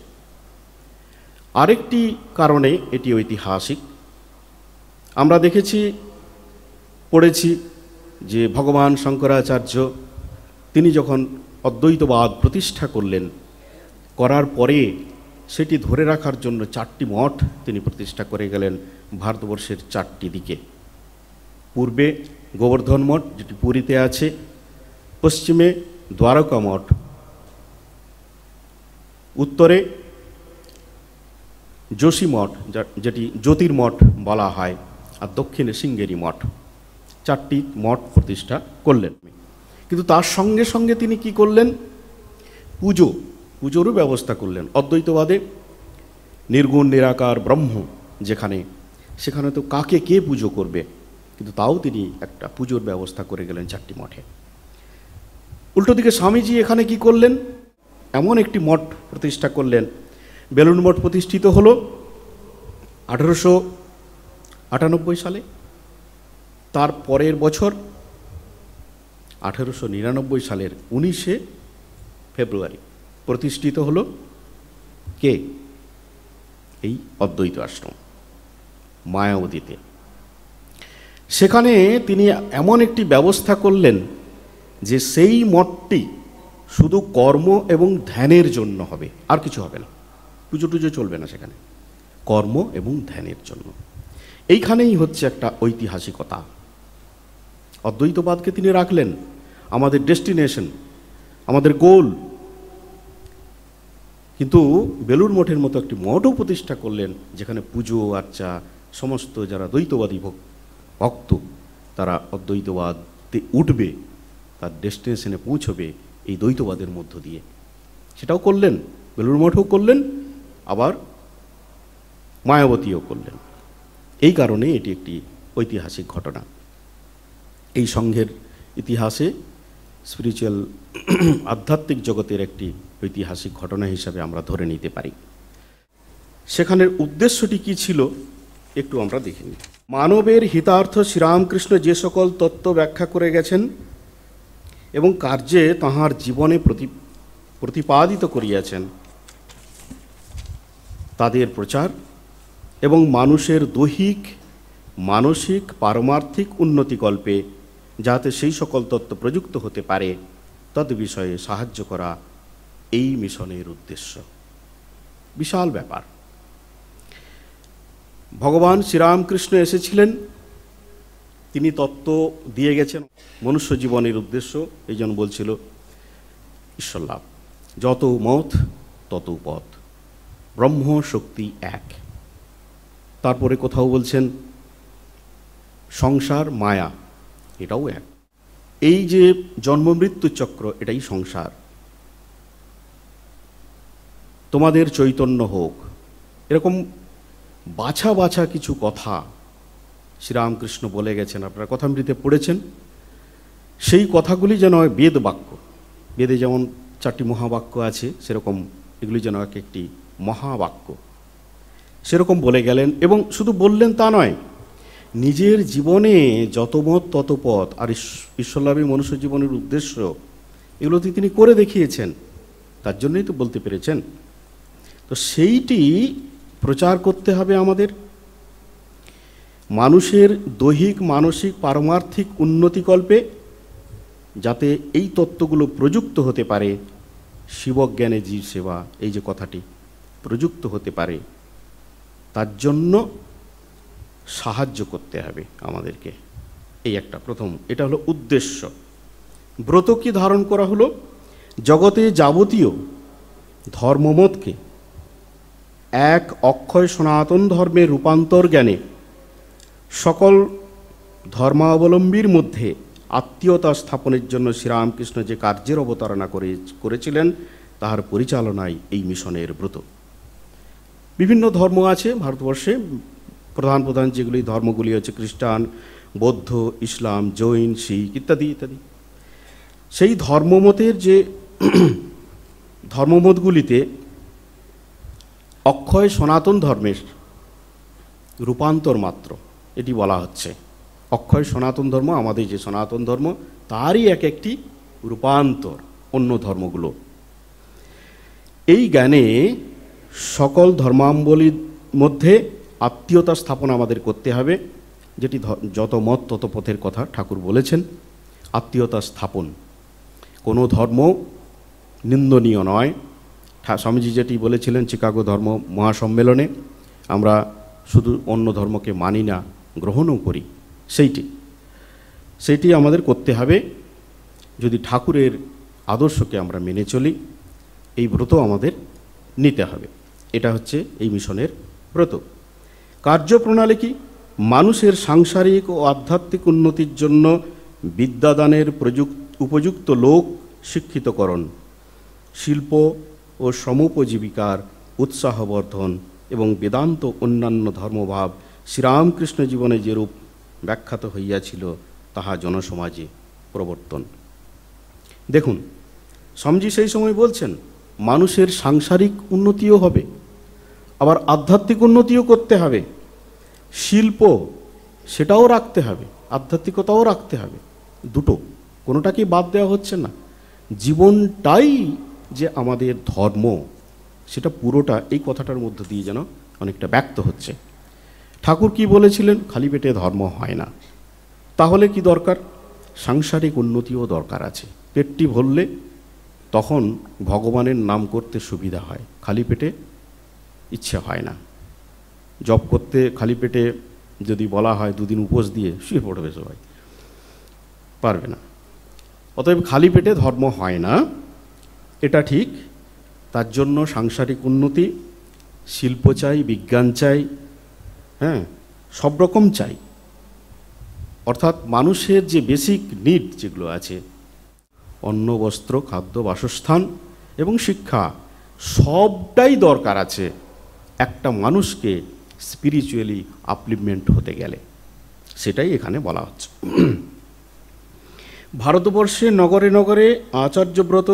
আরেকটি কারণে এটি ঐতিহাসিক। আমরা দেখেছি, পড়েছি যে ভগবান শঙ্করাচার্য তিনি যখন অদ্বৈতবাদ প্রতিষ্ঠা করলেন, করার পরে সেটি ধরে রাখার জন্য 4টি মঠ তিনি প্রতিষ্ঠা করে গেলেন ভারতবর্ষের 4টি দিকে। পূর্বে গোবর্ধন মঠ, যেটি পুরীতে আছে, পশ্চিমে দ্বারকা মঠ, উত্তরে যোশী মঠ, যেটি জ্যোতির্মঠ বলা হয়, আর দক্ষিণে সিঙ্গেরি মঠ। 4টি মঠ প্রতিষ্ঠা করলেন। কিন্তু তার সঙ্গে সঙ্গে তিনি কি করলেন, পুজোরও ব্যবস্থা করলেন। অদ্বৈতবাদে নির্গুণ নিরাকার ব্রহ্ম যেখানে, সেখানে তো কাকে কে পুজো করবে, কিন্তু তাও তিনি একটা পুজোর ব্যবস্থা করে গেলেন 4টি মঠে। উল্টো দিকে স্বামীজি এখানে কি করলেন, এমন একটি মঠ প্রতিষ্ঠা করলেন। বেলুন মঠ প্রতিষ্ঠিত হলো 1898 সালে। তার পরের বছর 1899 সালের 19শে ফেব্রুয়ারি প্রতিষ্ঠিত হলো কে, এই অদ্বৈত আশ্রম মায়াবতীতে। সেখানে তিনি এমন একটি ব্যবস্থা করলেন যে সেই মঠটি শুধু কর্ম এবং ধ্যানের জন্য হবে, আর কিছু হবে না, পুজো টুজো চলবে না সেখানে, কর্ম এবং ধ্যানের জন্য। এইখানেই হচ্ছে একটা ঐতিহাসিকতা। অদ্বৈতবাদকে তিনি রাখলেন আমাদের ডেস্টিনেশন, আমাদের গোল, কিন্তু বেলুড় মঠের মতো একটি মঠও প্রতিষ্ঠা করলেন যেখানে পুজো আর্চা, সমস্ত যারা দ্বৈতবাদী ভক্ত তারা অদ্বৈতবাদে উঠবে, তার ডেস্টিনেশনে পৌঁছবে এই দ্বৈতবাদের মধ্য দিয়ে। সেটাও করলেন, বেলুড় মঠও করলেন, আবার মায়াবতীও করলেন। এই কারণে এটি একটি ঐতিহাসিক ঘটনা। এই সংঘের ইতিহাসে স্পিরিচুয়াল আধ্যাত্মিক জগতের একটি ঐতিহাসিক ঘটনা হিসাবে আমরা ধরে নিতে পারি। সেখানের উদ্দেশ্যটি কি ছিল একটু আমরা দেখে নিই। মানবের হিতার্থ শ্রীরামকৃষ্ণ যে সকল তত্ত্ব ব্যাখ্যা করে গেছেন এবং কার্যে তাঁহার জীবনে প্রতিপাদিত করিয়াছেন, তাদের প্রচার এবং মানুষের দৈহিক, মানসিক, পারমার্থিক উন্নতিকল্পে যাতে সেই সকল তত্ত্ব প্রযুক্ত হতে পারে তদ বিষয়ে সাহায্য করা এই মিশনের উদ্দেশ্য। বিশাল ব্যাপার। ভগবান শ্রীরামকৃষ্ণ এসেছিলেন, তিনি তত্ত্ব দিয়ে গেছেন। মনুষ্য জীবনের উদ্দেশ্য এই জন্য বলছিল ঈশ্বর লাভ। যত মত তত পথ, ব্রহ্ম শক্তি এক। তারপরে কোথাও বলছেন সংসার মায়া, এটাও এক। এই যে জন্ম মৃত্যু চক্র, এটাই সংসার। তোমাদের চৈতন্য হোক, এরকম বাছা বাছা কিছু কথা শ্রীরামকৃষ্ণ বলে গেছেন। আপনারা কথামৃতে পড়েছেন। সেই কথাগুলি যেন বেদ বাক্য। বেদে যেমন 4টি মহাবাক্য আছে, সেরকম এগুলি যেন এক একটি মহাবাক্য, সেরকম বলে গেলেন। এবং শুধু বললেন তা নয়, নিজের জীবনে যত মত তত পথ, আর ঈশ্বরলাভী মনুষ্য জীবনের উদ্দেশ্য, এগুলোতে তিনি করে দেখিয়েছেন। তার জন্যই তো বলতে পেরেছেন। তো সেইটি প্রচার করতে হবে আমাদের। মানুষের দৈহিক, মানসিক, পারমার্থিক উন্নতিকল্পে যাতে এই তত্ত্বগুলো প্রযুক্ত হতে পারে, শিবজ্ঞানে জীব সেবা, এই যে কথাটি প্রযুক্ত হতে পারে, তার জন্য সাহায্য করতে হবে আমাদেরকে। এই একটা প্রথম, এটা হলো উদ্দেশ্য। ব্রত কি ধারণ করা হলো? জগতে যাবতীয় ধর্মমতকে এক অক্ষয় সনাতন ধর্মের রূপান্তর জ্ঞানে সকল ধর্মাবলম্বীর মধ্যে আত্মীয়তা স্থাপনের জন্য শ্রীরামকৃষ্ণ যে কার্যের অবতারণা করেছিলেন, তাহার পরিচালনায় এই মিশনের ব্রত। বিভিন্ন ধর্ম আছে ভারতবর্ষে, প্রধান প্রধান যেগুলি ধর্মগুলি হচ্ছে খ্রিস্টান, বৌদ্ধ, ইসলাম, জৈন, শিখ ইত্যাদি ইত্যাদি। সেই ধর্মমতের যে ধর্মমতগুলিতে অক্ষয় সনাতন ধর্মের রূপান্তর মাত্র এটি বলা হচ্ছে। অক্ষয় সনাতন ধর্ম, আমাদের যে সনাতন ধর্ম, তারই এক একটি রূপান্তর অন্য ধর্মগুলো। এই জ্ঞানে সকল ধর্মাবলীর মধ্যে আত্মীয়তা স্থাপন আমাদের করতে হবে, যেটি যত মত তত পথের কথা ঠাকুর বলেছেন। আত্মীয়তা স্থাপন, কোনো ধর্ম নিন্দনীয় নয়। স্বামীজি যেটি বলেছিলেন চিকাগো ধর্ম মহাসম্মেলনে, আমরা শুধু অন্য ধর্মকে মানি না, গ্রহণও করি, সেইটি আমাদের করতে হবে যদি ঠাকুরের আদর্শকে আমরা মেনে চলি। এই ব্রত আমাদের নিতে হবে। এটা হচ্ছে এই মিশনের ব্রত। কার্যপ্রণালী কি? মানুষের সাংসারিক ও আধ্যাত্মিক উন্নতির জন্য বিদ্যাদানের উপযুক্ত লোক শিক্ষিতকরণ, শিল্প ও সমুপজীবিকার উৎসাহবর্ধন এবং বেদান্ত অন্যান্য ধর্মভাব শ্রীরামকৃষ্ণ জীবনে যেরূপ ব্যাখ্যাত হইয়াছিল তাহা জনসমাজে প্রবর্তন। দেখুন, স্বামীজি সেই সময় বলছেন মানুষের সাংসারিক উন্নতিও হবে, আবার আধ্যাত্মিক উন্নতিও করতে হবে। শিল্প সেটাও রাখতে হবে, আধ্যাত্মিকতাও রাখতে হবে, দুটো, কোনোটাকেই বাদ দেওয়া হচ্ছে না। জীবনটাই যে আমাদের ধর্ম, সেটা পুরোটা এই কথাটার মধ্য দিয়ে যেন অনেকটা ব্যক্ত হচ্ছে। ঠাকুর কি বলেছিলেন? খালি পেটে ধর্ম হয় না। তাহলে কি দরকার? সাংসারিক উন্নতিও দরকার আছে। পেটটি ভরলে তখন ভগবানের নাম করতে সুবিধা হয়, খালি পেটে ইচ্ছে হয় না। জপ করতে খালি পেটে যদি বলা হয় 2 দিন উপোস দিয়ে শুয়ে পড়বে, সবাই পারবে না। অতএব খালি পেটে ধর্ম হয় না, এটা ঠিক। তার জন্য সাংসারিক উন্নতি, শিল্প চাই, বিজ্ঞান চাই, হ্যাঁ, সব রকম চাই। অর্থাৎ মানুষের যে বেসিক নিড যেগুলো আছে, অন্ন, বস্ত্র, খাদ্য, বাসস্থান এবং শিক্ষা, সবটাই দরকার আছে একটা মানুষকে স্পিরিচুয়ালি আপলিফমেন্ট হতে গেলে। সেটাই এখানে বলা হচ্ছে। ভারতবর্ষে নগরে নগরে আচার্যব্রত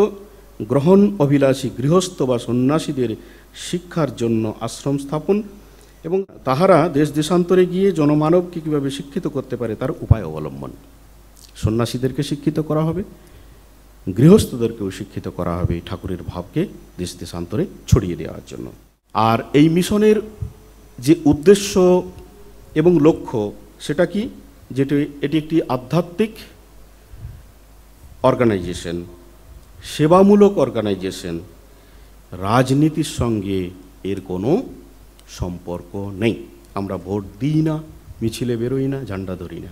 গ্রহণ অভিলাষী গৃহস্থ বা সন্ন্যাসীদের শিক্ষার জন্য আশ্রম স্থাপন এবং তাহারা দেশ দেশান্তরে গিয়ে জনমানবকে কীভাবে শিক্ষিত করতে পারে তার উপায় অবলম্বন। সন্ন্যাসীদেরকে শিক্ষিত করা হবে, গৃহস্থদেরকেও শিক্ষিত করা হবে ঠাকুরের ভাবকে দেশ দেশান্তরে ছড়িয়ে দেওয়ার জন্য। আর এই মিশনের যে উদ্দেশ্য এবং লক্ষ্য সেটা কি, যেটি এটি একটি আধ্যাত্মিক অর্গানাইজেশন, সেবামূলক অর্গানাইজেশন। রাজনীতির সঙ্গে এর কোনো সম্পর্ক নেই। আমরা ভোট দিই না, মিছিলে বেরোই না, ঝান্ডা ধরি না।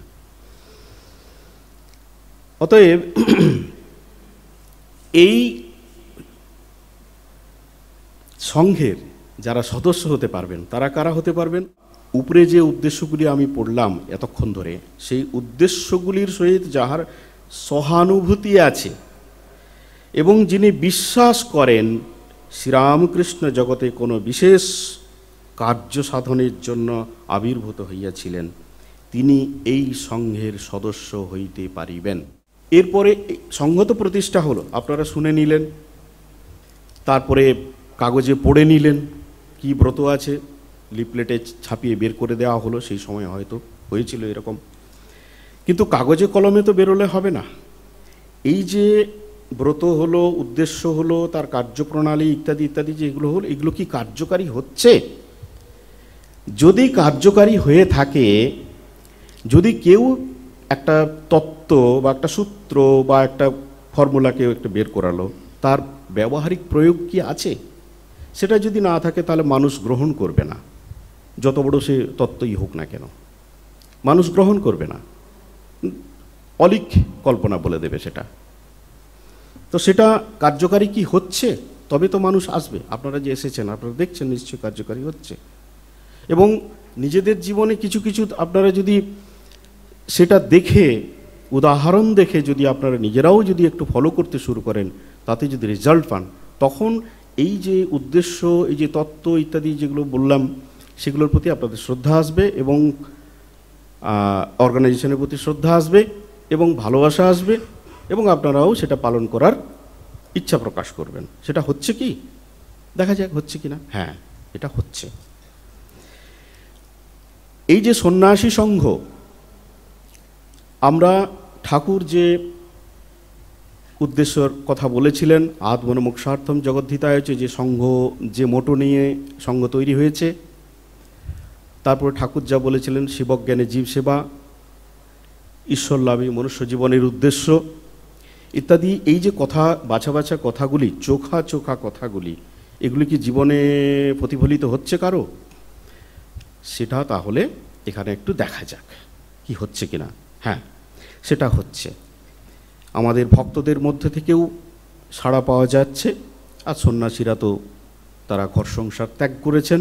অতএব এই সংঘের যারা সদস্য হতে পারবেন তারা কারা হতে পারবেন? উপরে যে উদ্দেশ্যগুলি আমি পড়লাম এতক্ষণ ধরে, সেই উদ্দেশ্যগুলির সহিত যাহার সহানুভূতি আছে এবং যিনি বিশ্বাস করেন শ্রীরামকৃষ্ণ জগতে কোনো বিশেষ কার্য সাধনের জন্য আবির্ভূত হইয়াছিলেন, তিনি এই সংঘের সদস্য হইতে পারিবেন। এরপরে সংঘ তো প্রতিষ্ঠা হলো, আপনারা শুনে নিলেন, তারপরে কাগজে পড়ে নিলেন কি ব্রত আছে, লিফলেটে ছাপিয়ে বের করে দেওয়া হলো। সেই সময় হয়তো হয়েছিল এরকম, কিন্তু কাগজে কলমে তো বেরোলে হবে না। এই যে ব্রত হলো, উদ্দেশ্য হলো, তার কার্যপ্রণালী ইত্যাদি ইত্যাদি যেগুলো হলো, এগুলো কি কার্যকারী হচ্ছে? যদি কার্যকারী হয়ে থাকে, যদি কেউ একটা তত্ত্ব বা একটা সূত্র বা একটা ফর্মুলাকে একটা বের করালো, তার ব্যবহারিক প্রয়োগ কি আছে? সেটা যদি না থাকে তাহলে মানুষ গ্রহণ করবে না, যত বড় সে তত্ত্বই হোক না কেন, মানুষ গ্রহণ করবে না, অলিক কল্পনা বলে দেবে সেটা। তো সেটা কার্যকারী কি হচ্ছে, তবে তো মানুষ আসবে। আপনারা যে এসেছেন আপনারা দেখছেন নিশ্চয়ই কার্যকারী হচ্ছে। এবং নিজেদের জীবনে কিছু কিছু আপনারা যদি সেটা দেখে, উদাহরণ দেখে যদি আপনারা নিজেরাও যদি একটু ফলো করতে শুরু করেন, তাতে যদি রেজাল্ট পান, তখন এই যে উদ্দেশ্য, এই যে তত্ত্ব ইত্যাদি যেগুলো বললাম, সেগুলোর প্রতি আপনাদের শ্রদ্ধা আসবে এবং অর্গানাইজেশনের প্রতি শ্রদ্ধা আসবে এবং ভালোবাসা আসবে এবং আপনারাও সেটা পালন করার ইচ্ছা প্রকাশ করবেন। সেটা হচ্ছে কি দেখা যাক হচ্ছে কি না। হ্যাঁ, এটা হচ্ছে। এই যে সন্ন্যাসী সংঘ, আমরা ঠাকুর যে উদ্দেশ্যর কথা বলেছিলেন, আত্মনমোক্ষার্থম জগদ্ধিতায় হচ্ছে যে সংঘ, যে মোটো নিয়ে সংঘ তৈরি হয়েছে, তারপরে ঠাকুর যা বলেছিলেন শিবজ্ঞানে জীব সেবা, ঈশ্বর লাভী মনুষ্য জীবনের উদ্দেশ্য ইত্যাদি, এই যে কথা বাছা বাছা কথাগুলি, চোখা চোখা কথাগুলি, এগুলি কি জীবনে প্রতিফলিত হচ্ছে কারো? সেটা তাহলে এখানে একটু দেখা যাক কি হচ্ছে কিনা। হ্যাঁ, সেটা হচ্ছে। আমাদের ভক্তদের মধ্যে থেকেও সাড়া পাওয়া যাচ্ছে। আর সন্ন্যাসীরা তো তারা ঘর সংসার ত্যাগ করেছেন,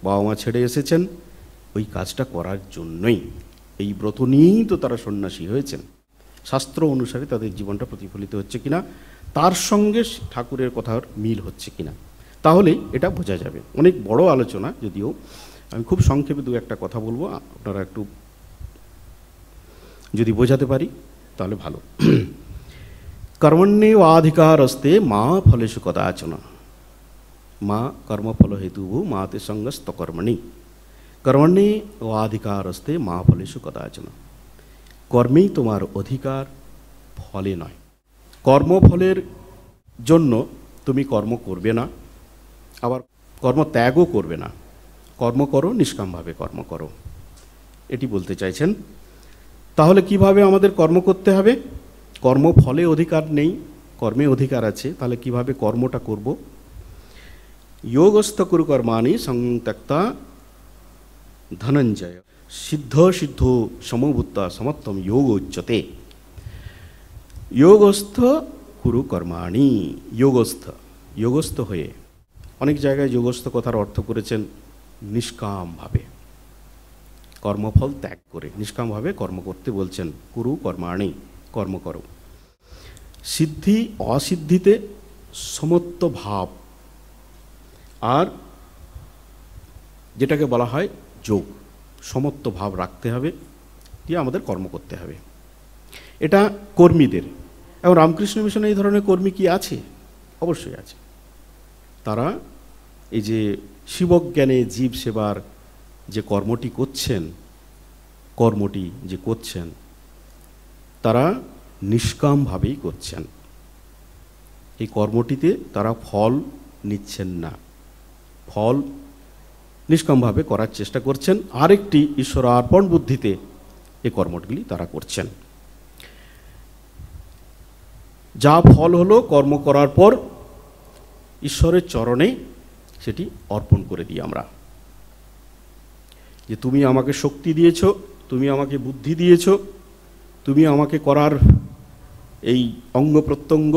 বাবা মা ছেড়ে এসেছেন ওই কাজটা করার জন্যই। এই ব্রত নিয়েই তো তারা সন্ন্যাসী হয়েছেন। শাস্ত্র অনুসারে তাদের জীবনটা প্রতিফলিত হচ্ছে কিনা, তার সঙ্গে ঠাকুরের কথার মিল হচ্ছে কিনা, তাহলেই এটা বোঝা যাবে। অনেক বড় আলোচনা, যদিও আমি খুব সংক্ষেপে দু একটা কথা বলবো, আপনারা একটু যদি বোঝাতে পারি তাহলে ভালো। কর্মণ্যেবাধিকারস্তে মা ফলেষু কদাচন, মা কর্মফল হেতু মাতে সঙ্গস্ত কর্মণি, কর্মণ্যেবাধিকারস্তে মা ফলেষু কদাচন। কর্মেই তোমার অধিকার, ফলে নয়। কর্মফলের জন্য তুমি কর্ম করবে না, আবার কর্ম ত্যাগও করবে না। কর্ম করো, নিষ্কামভাবে কর্ম করো, এটি বলতে চাইছেন। তাহলে কিভাবে আমাদের কর্ম করতে হবে? কর্মফলে অধিকার নেই, কর্মে অধিকার আছে, তাহলে কিভাবে কর্মটা করব? যোগস্থ কুরু কর্মাণি সংত্যক্তা ধনঞ্জয় সিদ্ধ সিদ্ধ সমভূতা সমত্তম যোগ উচ্যতে। যোগস্থ কুরু কর্মাণি, যোগস্থ হয়ে, অনেক জায়গায় যোগস্থ কথার অর্থ করেছেন নিষ্কামভাবে। কর্মফল ত্যাগ করে নিষ্কামভাবে কর্ম করতে বলছেন। কুরু কর্মাণি, কর্ম করো। সিদ্ধি অসিদ্ধিতে সমত্ব ভাব, আর যেটাকে বলা হয় যোগ, সমত্ব ভাব রাখতে হবে, দিয়ে আমাদের কর্ম করতে হবে। এটা কর্মীদের। এবং রামকৃষ্ণ মিশনে এই ধরনের কর্মী কি আছে? অবশ্যই আছে। তারা এই যে শিবজ্ঞানে জীব সেবার যে কর্মটি করছেন তারা নিষ্কামভাবেই করছেন। এই কর্মটিতে তারা ফল নিচ্ছেন না, ফল নিষ্কামভাবে করার চেষ্টা করছেন। আরেকটি ঈশ্বরার্পণ বুদ্ধিতে এই কর্মগুলি তারা করছেন। যা ফল হলো কর্ম করার পর ঈশ্বরের চরণে সেটি অর্পণ করে দিই আমরা, যে তুমি আমাকে শক্তি দিয়েছ, তুমি আমাকে বুদ্ধি দিয়েছ, তুমি আমাকে করার এই অঙ্গ প্রত্যঙ্গ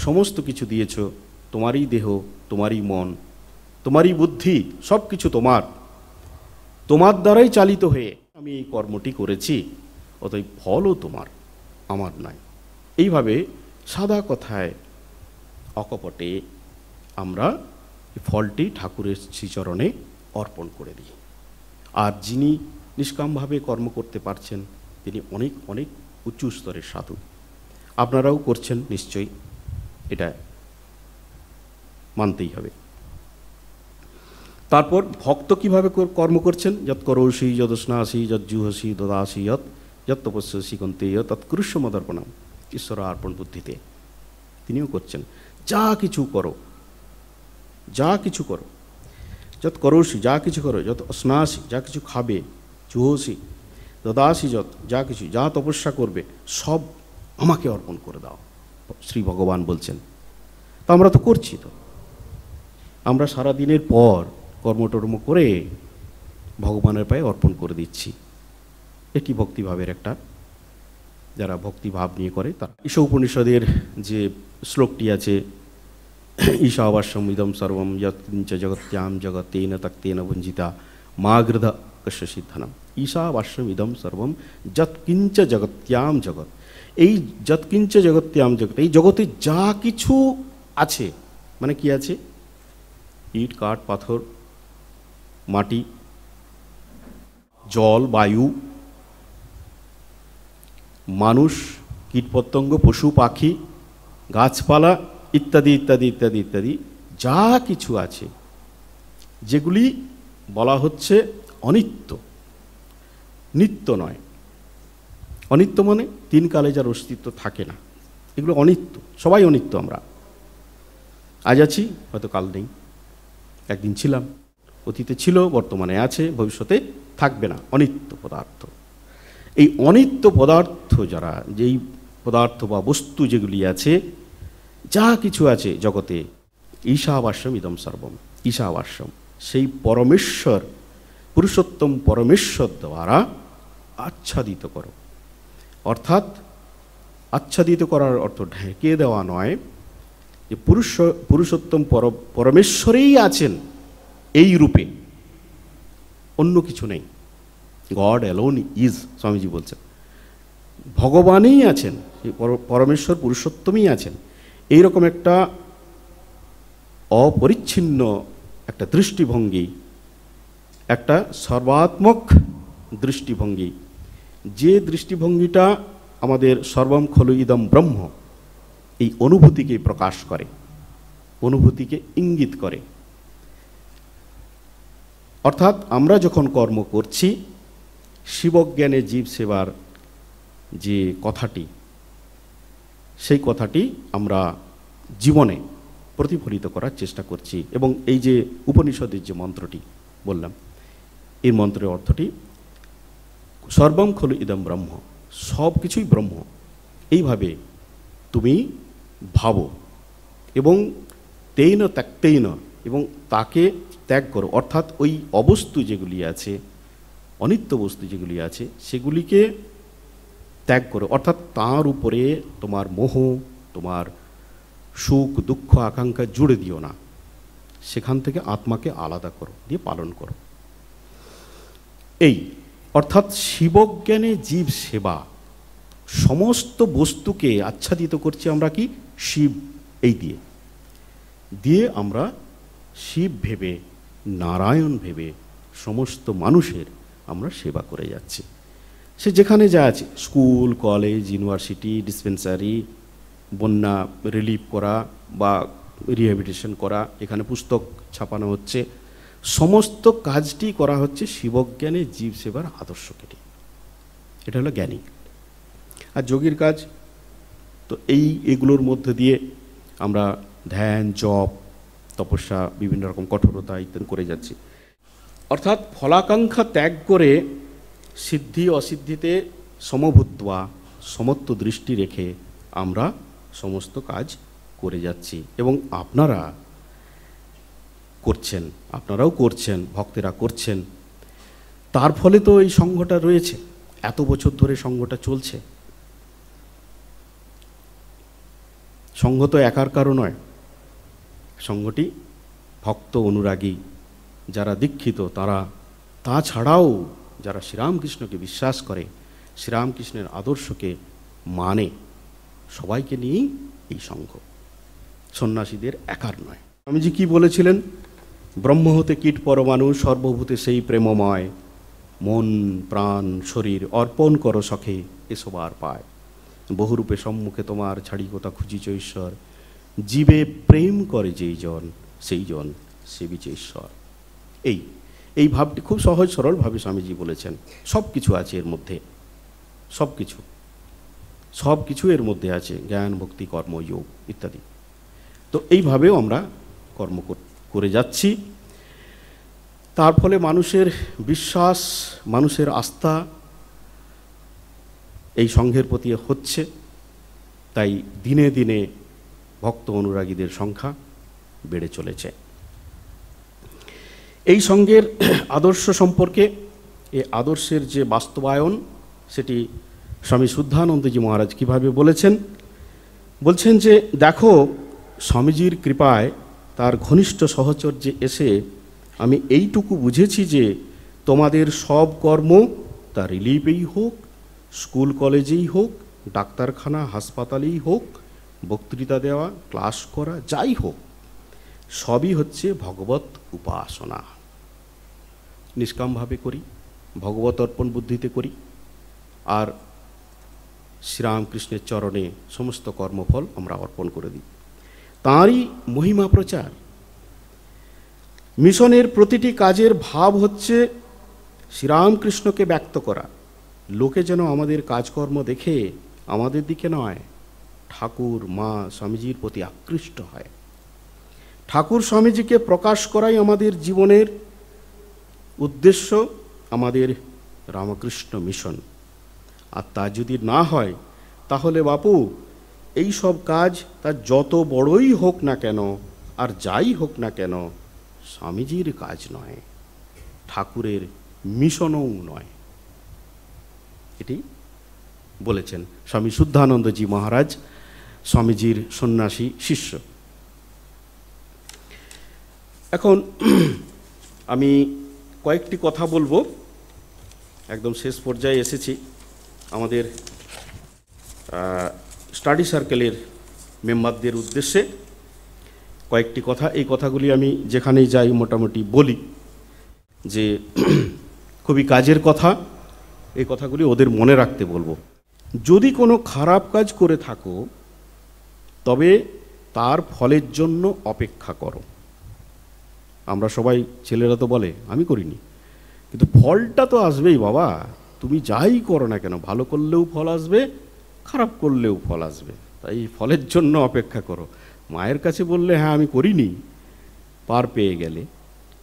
সমস্ত কিছু দিয়েছ, তোমারই দেহ, তোমারই মন, তোমারই বুদ্ধি, সব কিছু তোমার দ্বারাই চালিত হয়ে আমি এই কর্মটি করেছি, অতএব ফলও তোমার, আমার নয়। এইভাবে সাদা কথায় অকপটে আমরা ফলটি ঠাকুরের শ্রীচরণে অর্পণ করে দিই। আর যিনি নিষ্কামভাবে কর্ম করতে পারছেন তিনি অনেক অনেক উঁচু স্তরের সাধু। আপনারাও করছেন নিশ্চয়ই, এটা মানতেই হবে। তারপর ভক্ত কিভাবে কর্ম করছেন? যৎ করোষি যদস্নাসি যজ্জুহসি দদাসি যৎ তপস্যসি কন্তেয় তৎকুরুষ্য মদর্পণম, ঈশ্বর অর্পণ বুদ্ধিতে তিনিও করছেন। যা কিছু করো, যৎ করোষি, যা কিছু করো, যৎ স্নাসি, যা কিছু খাবে, জুহসি, দদাসি, যা কিছু, যা তপস্যা করবে, সব আমাকে অর্পণ করে দাও, শ্রী ভগবান বলছেন। তা আমরা তো করছি। তো আমরা সারাদিনের পর কর্মটর্ম করে ভগবানের পায়ে অর্পণ করে দিচ্ছি। এটি ভক্তিভাবের একটা, যারা ভক্তিভাব নিয়ে করে তারা। ঈশা উপনিষদের যে শ্লোকটি আছে, ঈশাবাস্যম ইদম সর্বম যৎকিঞ্চ জগত্যাম জগতেন তক্তেন ভঞ্জিতা মা গৃধ কস্য সিদ্ধনম। ঈশাবাস্যম ইদম সর্বম যৎকিঞ্চ জগত্যাম জগৎ, এই যৎকিঞ্চ জগত্যাম জগৎ, এই জগতে যা কিছু আছে, মানে কি আছে? ইট, কাঠ, পাথর, মাটি, জল, বায়ু, মানুষ, কীটপতঙ্গ, পশু পাখি, গাছপালা ইত্যাদি ইত্যাদি ইত্যাদি ইত্যাদি যা কিছু আছে, যেগুলি বলা হচ্ছে অনিত্য, নিত্য নয়। অনিত্য মানে তিন কালে যার অস্তিত্ব থাকে না, এগুলো অনিত্য। সবাই অনিত্য। আমরা আজ আছি, হয়তো কাল নেই, একদিন ছিলাম, অতীতে ছিল, বর্তমানে আছে, ভবিষ্যতে থাকবে না। অনিত্য পদার্থ। এই অনিত্য পদার্থ যারা, যেই পদার্থ বা বস্তু যেগুলি আছে, যা কিছু আছে জগতে, ঈশাবাস্যম ইদম সর্বম, ঈশাবাস্যম সেই পরমেশ্বর, পুরুষোত্তম পরমেশ্বর দ্বারা আচ্ছাদিত করো। অর্থাৎ আচ্ছাদিত করার অর্থ ঢেকে দেওয়া নয়, যে পুরুষোত্তম পরমেশ্বরেই আছেন এই রূপে, অন্য কিছু নেই। গড অ্যালোন ইজ, স্বামীজি বলছেন, ভগবানই আছেন, পরমেশ্বর পুরুষোত্তমই আছেন। এইরকম একটা অপরিচ্ছিন্ন একটা দৃষ্টিভঙ্গি, একটা সর্বাত্মক দৃষ্টিভঙ্গি, যে দৃষ্টিভঙ্গিটা আমাদের সর্বম খলু ইদম ব্রহ্ম, এই অনুভূতিকে প্রকাশ করে, অনুভূতিকে ইঙ্গিত করে। অর্থাৎ আমরা যখন কর্ম করছি, শিবজ্ঞানে জীব সেবার যে কথাটি, সেই কথাটি আমরা জীবনে প্রতিফলিত করার চেষ্টা করছি। এবং এই যে উপনিষদের যে মন্ত্রটি বললাম, এই মন্ত্রের অর্থটি সর্বম খলু ইদম ব্রহ্ম, সব কিছুই ব্রহ্ম, এইভাবে তুমি ভাবো। এবং তেইন ত্যক্তেইন, এবং তাকে ত্যাগ করো। অর্থাৎ ওই অবস্তু যেগুলি আছে, অনিত্য বস্তু যেগুলি আছে, সেগুলিকে ত্যাগ করো। অর্থাৎ তার উপরে তোমার মোহ, তোমার সুখ দুঃখ আকাঙ্ক্ষা জুড়ে দিও না, সেখান থেকে আত্মাকে আলাদা করো, দিয়ে পালন করো। এই অর্থাৎ শিবজ্ঞানে জীব সেবা, সমস্ত বস্তুকে আচ্ছাদিত করছি আমরা কি শিব এই দিয়ে দিয়ে আমরা শিব ভেবে, নারায়ণ ভেবে সমস্ত মানুষের আমরা সেবা করে যাচ্ছি। সে যেখানে যা আছে, স্কুল, কলেজ, ইউনিভার্সিটি, ডিসপেন্সারি, বন্যা রিলিফ করা বা রিহ্যাবিলিটেশন করা, এখানে পুস্তক ছাপানো হচ্ছে, সমস্ত কাজটি করা হচ্ছে শিবজ্ঞানে জীব সেবার আদর্শ কেটে। এটা হলো জ্ঞানী। আর যোগীর কাজ তো এইগুলোর মধ্যে দিয়ে আমরা ধ্যান, জপ, তপস্যা, বিভিন্ন রকম কঠোরতা ইত্যাদি করে যাচ্ছি। অর্থাৎ ফলাকাঙ্ক্ষা ত্যাগ করে সিদ্ধি অসিদ্ধিতে সমভূত্বা, সমত্ব দৃষ্টি রেখে আমরা সমস্ত কাজ করে যাচ্ছি। এবং আপনারা করছেন, আপনারাও করছেন, ভক্তেরা করছেন। তার ফলে তো এই সংঘটা রয়েছে, এত বছর ধরে সংঘটা চলছে। সংঘ তো একার কারো নয়, সংঘটি ভক্ত অনুরাগী যারা দীক্ষিত তারা, তাছাড়াও যারা শ্রীরামকৃষ্ণকে বিশ্বাস করে, শ্রীরামকৃষ্ণের আদর্শকে মানে, সবাইকে নিয়েই এই সংঘ, সন্ন্যাসীদের একার নয়। স্বামীজি কি বলেছিলেন? ব্রহ্ম হতে কীট পরমাণু, সর্বভূতে সেই প্রেমময়, মন প্রাণ শরীর অর্পণ করো সখে, এসব আর পায়। বহুরূপে সম্মুখে তোমার ছাড়ি কোথা খুঁজিছ ঈশ্বর, জীবে প্রেম করে যেই জন, সেই জন সেবিছে ঈশ্বর। এই ভাবটি খুব সহজ সরলভাবে স্বামীজি বলেছেন। সব কিছু আছে এর মধ্যে, সব কিছু এর মধ্যে আছে, জ্ঞান, ভক্তি, কর্ম, যোগ ইত্যাদি। তো এইভাবেও আমরা কর্ম করে যাচ্ছি। তার ফলে মানুষের বিশ্বাস, মানুষের আস্থা এই সংঘের প্রতি হচ্ছে। তাই দিনে দিনে ভক্ত অনুরাগীদের সংখ্যা বেড়ে চলেছে। এই সংঘের আদর্শ সম্পর্কে, এই আদর্শের যে বাস্তবায়ন, সেটি স্বামী শুদ্ধানন্দজি মহারাজ কীভাবে বলেছেন? বলছেন যে দেখো, স্বামীজির কৃপায় তার ঘনিষ্ঠ সহচর্যে এসে আমি এইটুকু বুঝেছি যে তোমাদের সব কর্ম, তা রিলিফেই হোক, স্কুল কলেজেই হোক, ডাক্তারখানা হাসপাতালেই হোক, বক্তৃতা দেওয়া, ক্লাস করা, যাই হোক, সবই হচ্ছে ভগবত উপাসনা। নিষ্কামভাবে করি, ভগবত অর্পণ বুদ্ধিতে করি, আর শ্রীরামকৃষ্ণের চরণে সমস্ত কর্মফল আমরা অর্পণ করে দিই। তাঁরই মহিমা প্রচার। মিশনের প্রতিটি কাজের ভাব হচ্ছে শ্রীরামকৃষ্ণকে ব্যক্ত করা। লোকে যেন আমাদের কাজকর্ম দেখে আমাদের দিকে নয়, ঠাকুর, মা, স্বামীজির প্রতি আকৃষ্ট হয়। ঠাকুর স্বামীজিকে প্রকাশ করাই আমাদের জীবনের উদ্দেশ্য, আমাদের রামকৃষ্ণ মিশন। আর তা যদি না হয়, তাহলে বাপু এই সব কাজ তা যত বড়ই হোক না কেন, আর যাই হোক না কেন, স্বামীজির কাজ নয়, ঠাকুরের মিশনও নয়। এটি বলেছেন স্বামী শুদ্ধানন্দজি মহারাজ, স্বামীজির সন্ন্যাসী শিষ্য। এখন আমি কয়েকটি কথা বলবো, একদম শেষ পর্যায়ে এসেছি। আমাদের স্টাডি সার্কেলের মেম্বারদের উদ্দেশ্যে কয়েকটি কথা, এই কথাগুলি আমি যেখানেই যাই মোটামুটি বলি যে খুবই কাজের কথা, এই কথাগুলি ওদের মনে রাখতে বলবো। যদি কোনো খারাপ কাজ করে থাকো, তবে তার ফলের জন্য অপেক্ষা করো। আমরা সবাই, ছেলেরা তো বলে আমি করিনি, কিন্তু ফলটা তো আসবেই বাবা। তুমি যাই করো না কেন, ভালো করলেও ফল আসবে, খারাপ করলেও ফল আসবে। তাই ফলের জন্য অপেক্ষা করো। মায়ের কাছে বললে হ্যাঁ আমি করিনি, পার পেয়ে গেলে,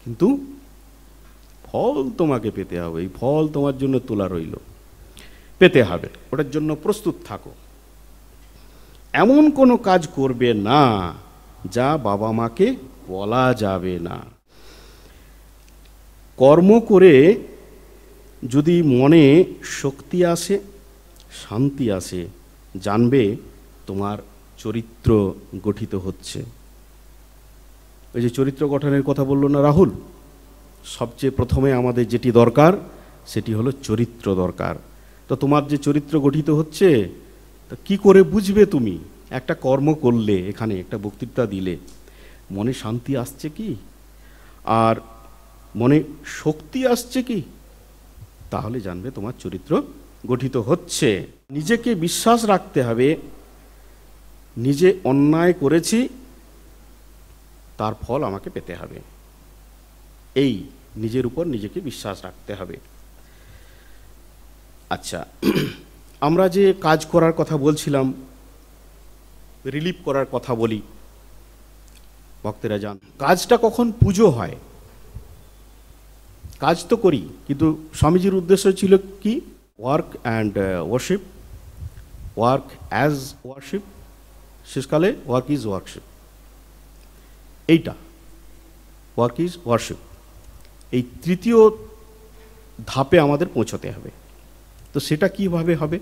কিন্তু ফল তোমাকে পেতে হবে। এই ফল তোমার জন্য তোলা রইল, পেতে হবে, ওটার জন্য প্রস্তুত থাকো। এমন কোনো কাজ করবে না যা বাবা মাকে বলা যাবে না। কর্ম করে যদি মনে শক্তি আসে, শান্তি আসে, জানবে তোমার চরিত্র গঠিত হচ্ছে। ওই যে চরিত্র গঠনের কথা বললো না রাহুল, সবচেয়ে প্রথমে আমাদের যেটি দরকার, সেটি হলো চরিত্র দরকার। তো তোমার যে চরিত্র গঠিত হচ্ছে, তা কী করে বুঝবে? তুমি একটা কর্ম করলে, এখানে একটা বক্তৃতা দিলে, মনে শান্তি আসছে কি, আর মনে শক্তি আসছে কি, তাহলে জানবে তোমার চরিত্র গঠিত হচ্ছে। নিজেকে বিশ্বাস রাখতে হবে, নিজে অন্যায় করেছি, তার ফল আমাকে পেতে হবে। এই নিজের উপর নিজেকে বিশ্বাস রাখতে হবে। আচ্ছা, আমরা যে কাজ করার কথা বলছিলাম, রিলিফ করার কথা বলি, ভক্তেরা যান, কাজটা কখন পুজো হয়? কাজ তো করি, কিন্তু স্বামীজির উদ্দেশ্য ছিল কি? Work and worship, work as worship, শেষকালে ওয়ার্ক ইজ ওয়ার্কশিপ। এইটা ওয়ার্ক ইজ ওয়ার্শিপ, এই তৃতীয় ধাপে আমাদের পৌঁছতে হবে। তো সেটা কিভাবে হবে?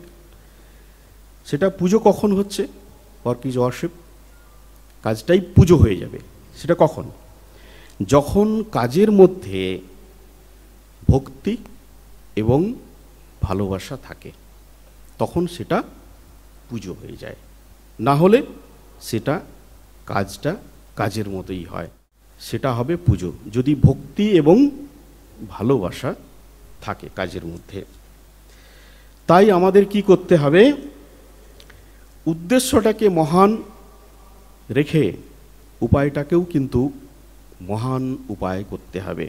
সেটা পুজো কখন হচ্ছে? ওয়ার্ক ইজ ওয়ার্শিপ, কাজটাই পুজো হয়ে যাবে। সেটা কখন? যখন কাজের মধ্যে ভক্তি এবং ভালোবাসা থাকে, তখন সেটা পুজো হয়ে যায়। না হলে সেটা কাজটা কাজের মতোই হয়, সেটা হবে পুজো, যদি ভক্তি এবং ভালোবাসা থাকে কাজের মধ্যে। তাই আমাদের কি করতে হবে? উদ্দেশ্যটাকে মহান রেখে উপায়টাকেও কিন্তু মহান উপায় করতে হবে।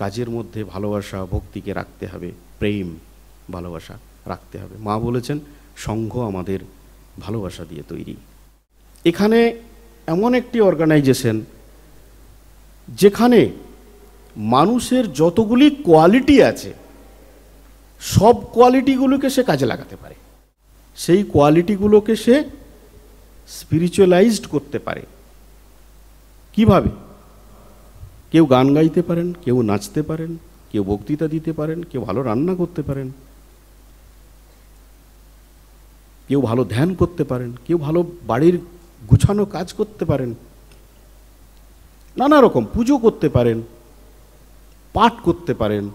কাজের মধ্যে ভালোবাসা ভক্তিকে রাখতে হবে, প্রেম ভালোবাসা রাখতে হবে। মা বলেছেন সংঘ আমাদের ভালোবাসা দিয়ে তৈরি। এখানে এমন একটি অর্গানাইজেশন যেখানে মানুষের যতগুলি কোয়ালিটি আছে, সব কোয়ালিটিগুলোকে সে কাজে লাগাতে পারে, সেই কোয়ালিটিগুলোকে সে স্পিরিচুয়ালাইজড করতে পারে। কিভাবে? কেউ গান গাইতে পারেন, কেউ নাচতে পারেন, কেউ বক্তৃতা দিতে পারেন, কেউ ভালো রান্না করতে পারেন, কেউ ভালো ধ্যান করতে পারেন, কেউ ভালো বাড়ির গুছানো কাজ করতে পারেন, নানা রকম পুজো করতে পারেন, পাঠ করতে পারেন।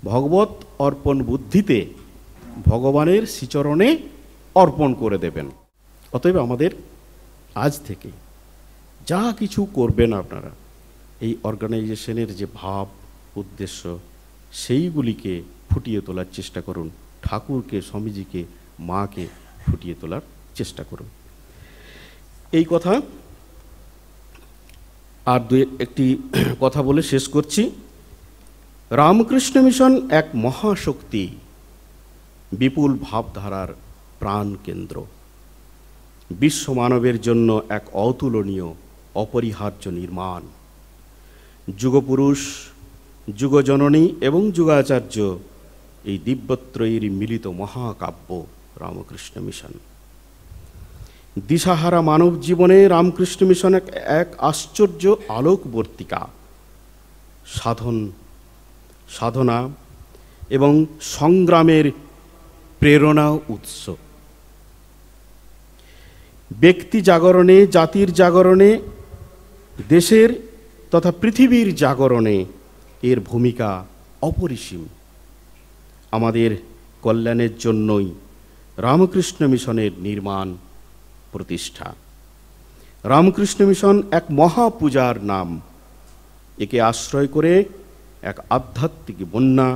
ভগবত অর্পণ বুদ্ধিতে ভগবানের শ্রীচরণে অর্পণ করে দেবেন। অতএব আমাদের আজ থেকে যা কিছু করবেন আপনারা, এই অর্গানাইজেশনের যে ভাব উদ্দেশ্য, সেইগুলিকে ফুটিয়ে তোলার চেষ্টা করুন। ঠাকুরকে, স্বামীজিকে, মাকে ফুটিয়ে তোলার চেষ্টা করুন। এই কথা আর একটি কথা বলে শেষ করছি। রামকৃষ্ণ মিশন এক মহাশক্তি, বিপুল ভাবধারার প্রাণ কেন্দ্র, বিশ্ব মানবের জন্য এক অতুলনীয় অপরিহার্য নির্মাণ। যুগপুরুষ, যুগজননী এবং যুগাচার্য, এই দিব্যত্রয়ীর মিলিত মহাকাব্য রামকৃষ্ণ মিশন। দিশাহারা মানব জীবনে রামকৃষ্ণ মিশন এক আশ্চর্য আলোকবর্তিকা, সাধনা এবং সংগ্রামের প্রেরণা উৎস। ব্যক্তি জাগরণে, জাতির জাগরণে, দেশের তথা পৃথিবীর জাগরণে এর ভূমিকা অপরিসীম। আমাদের কল্যাণের জন্যই রামকৃষ্ণ মিশনের নির্মাণ প্রতিষ্ঠা। রামকৃষ্ণ মিশন এক মহাপূজার নাম। একে আশ্রয় করে এক আধ্যাত্মিক বন্যা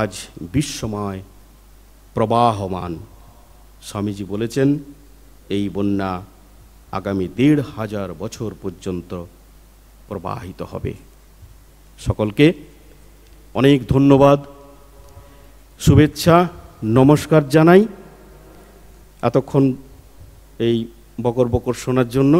আজ বিশ্বময় প্রবাহমান। স্বামীজি বলেছেন এই বন্যা আগামী ১৫০০ বছর পর্যন্ত প্রবাহিত হবে। সকলকে অনেক ধন্যবাদ, শুভেচ্ছা, নমস্কার জানাই এতক্ষণ এই বকর বকর শোনার জন্য।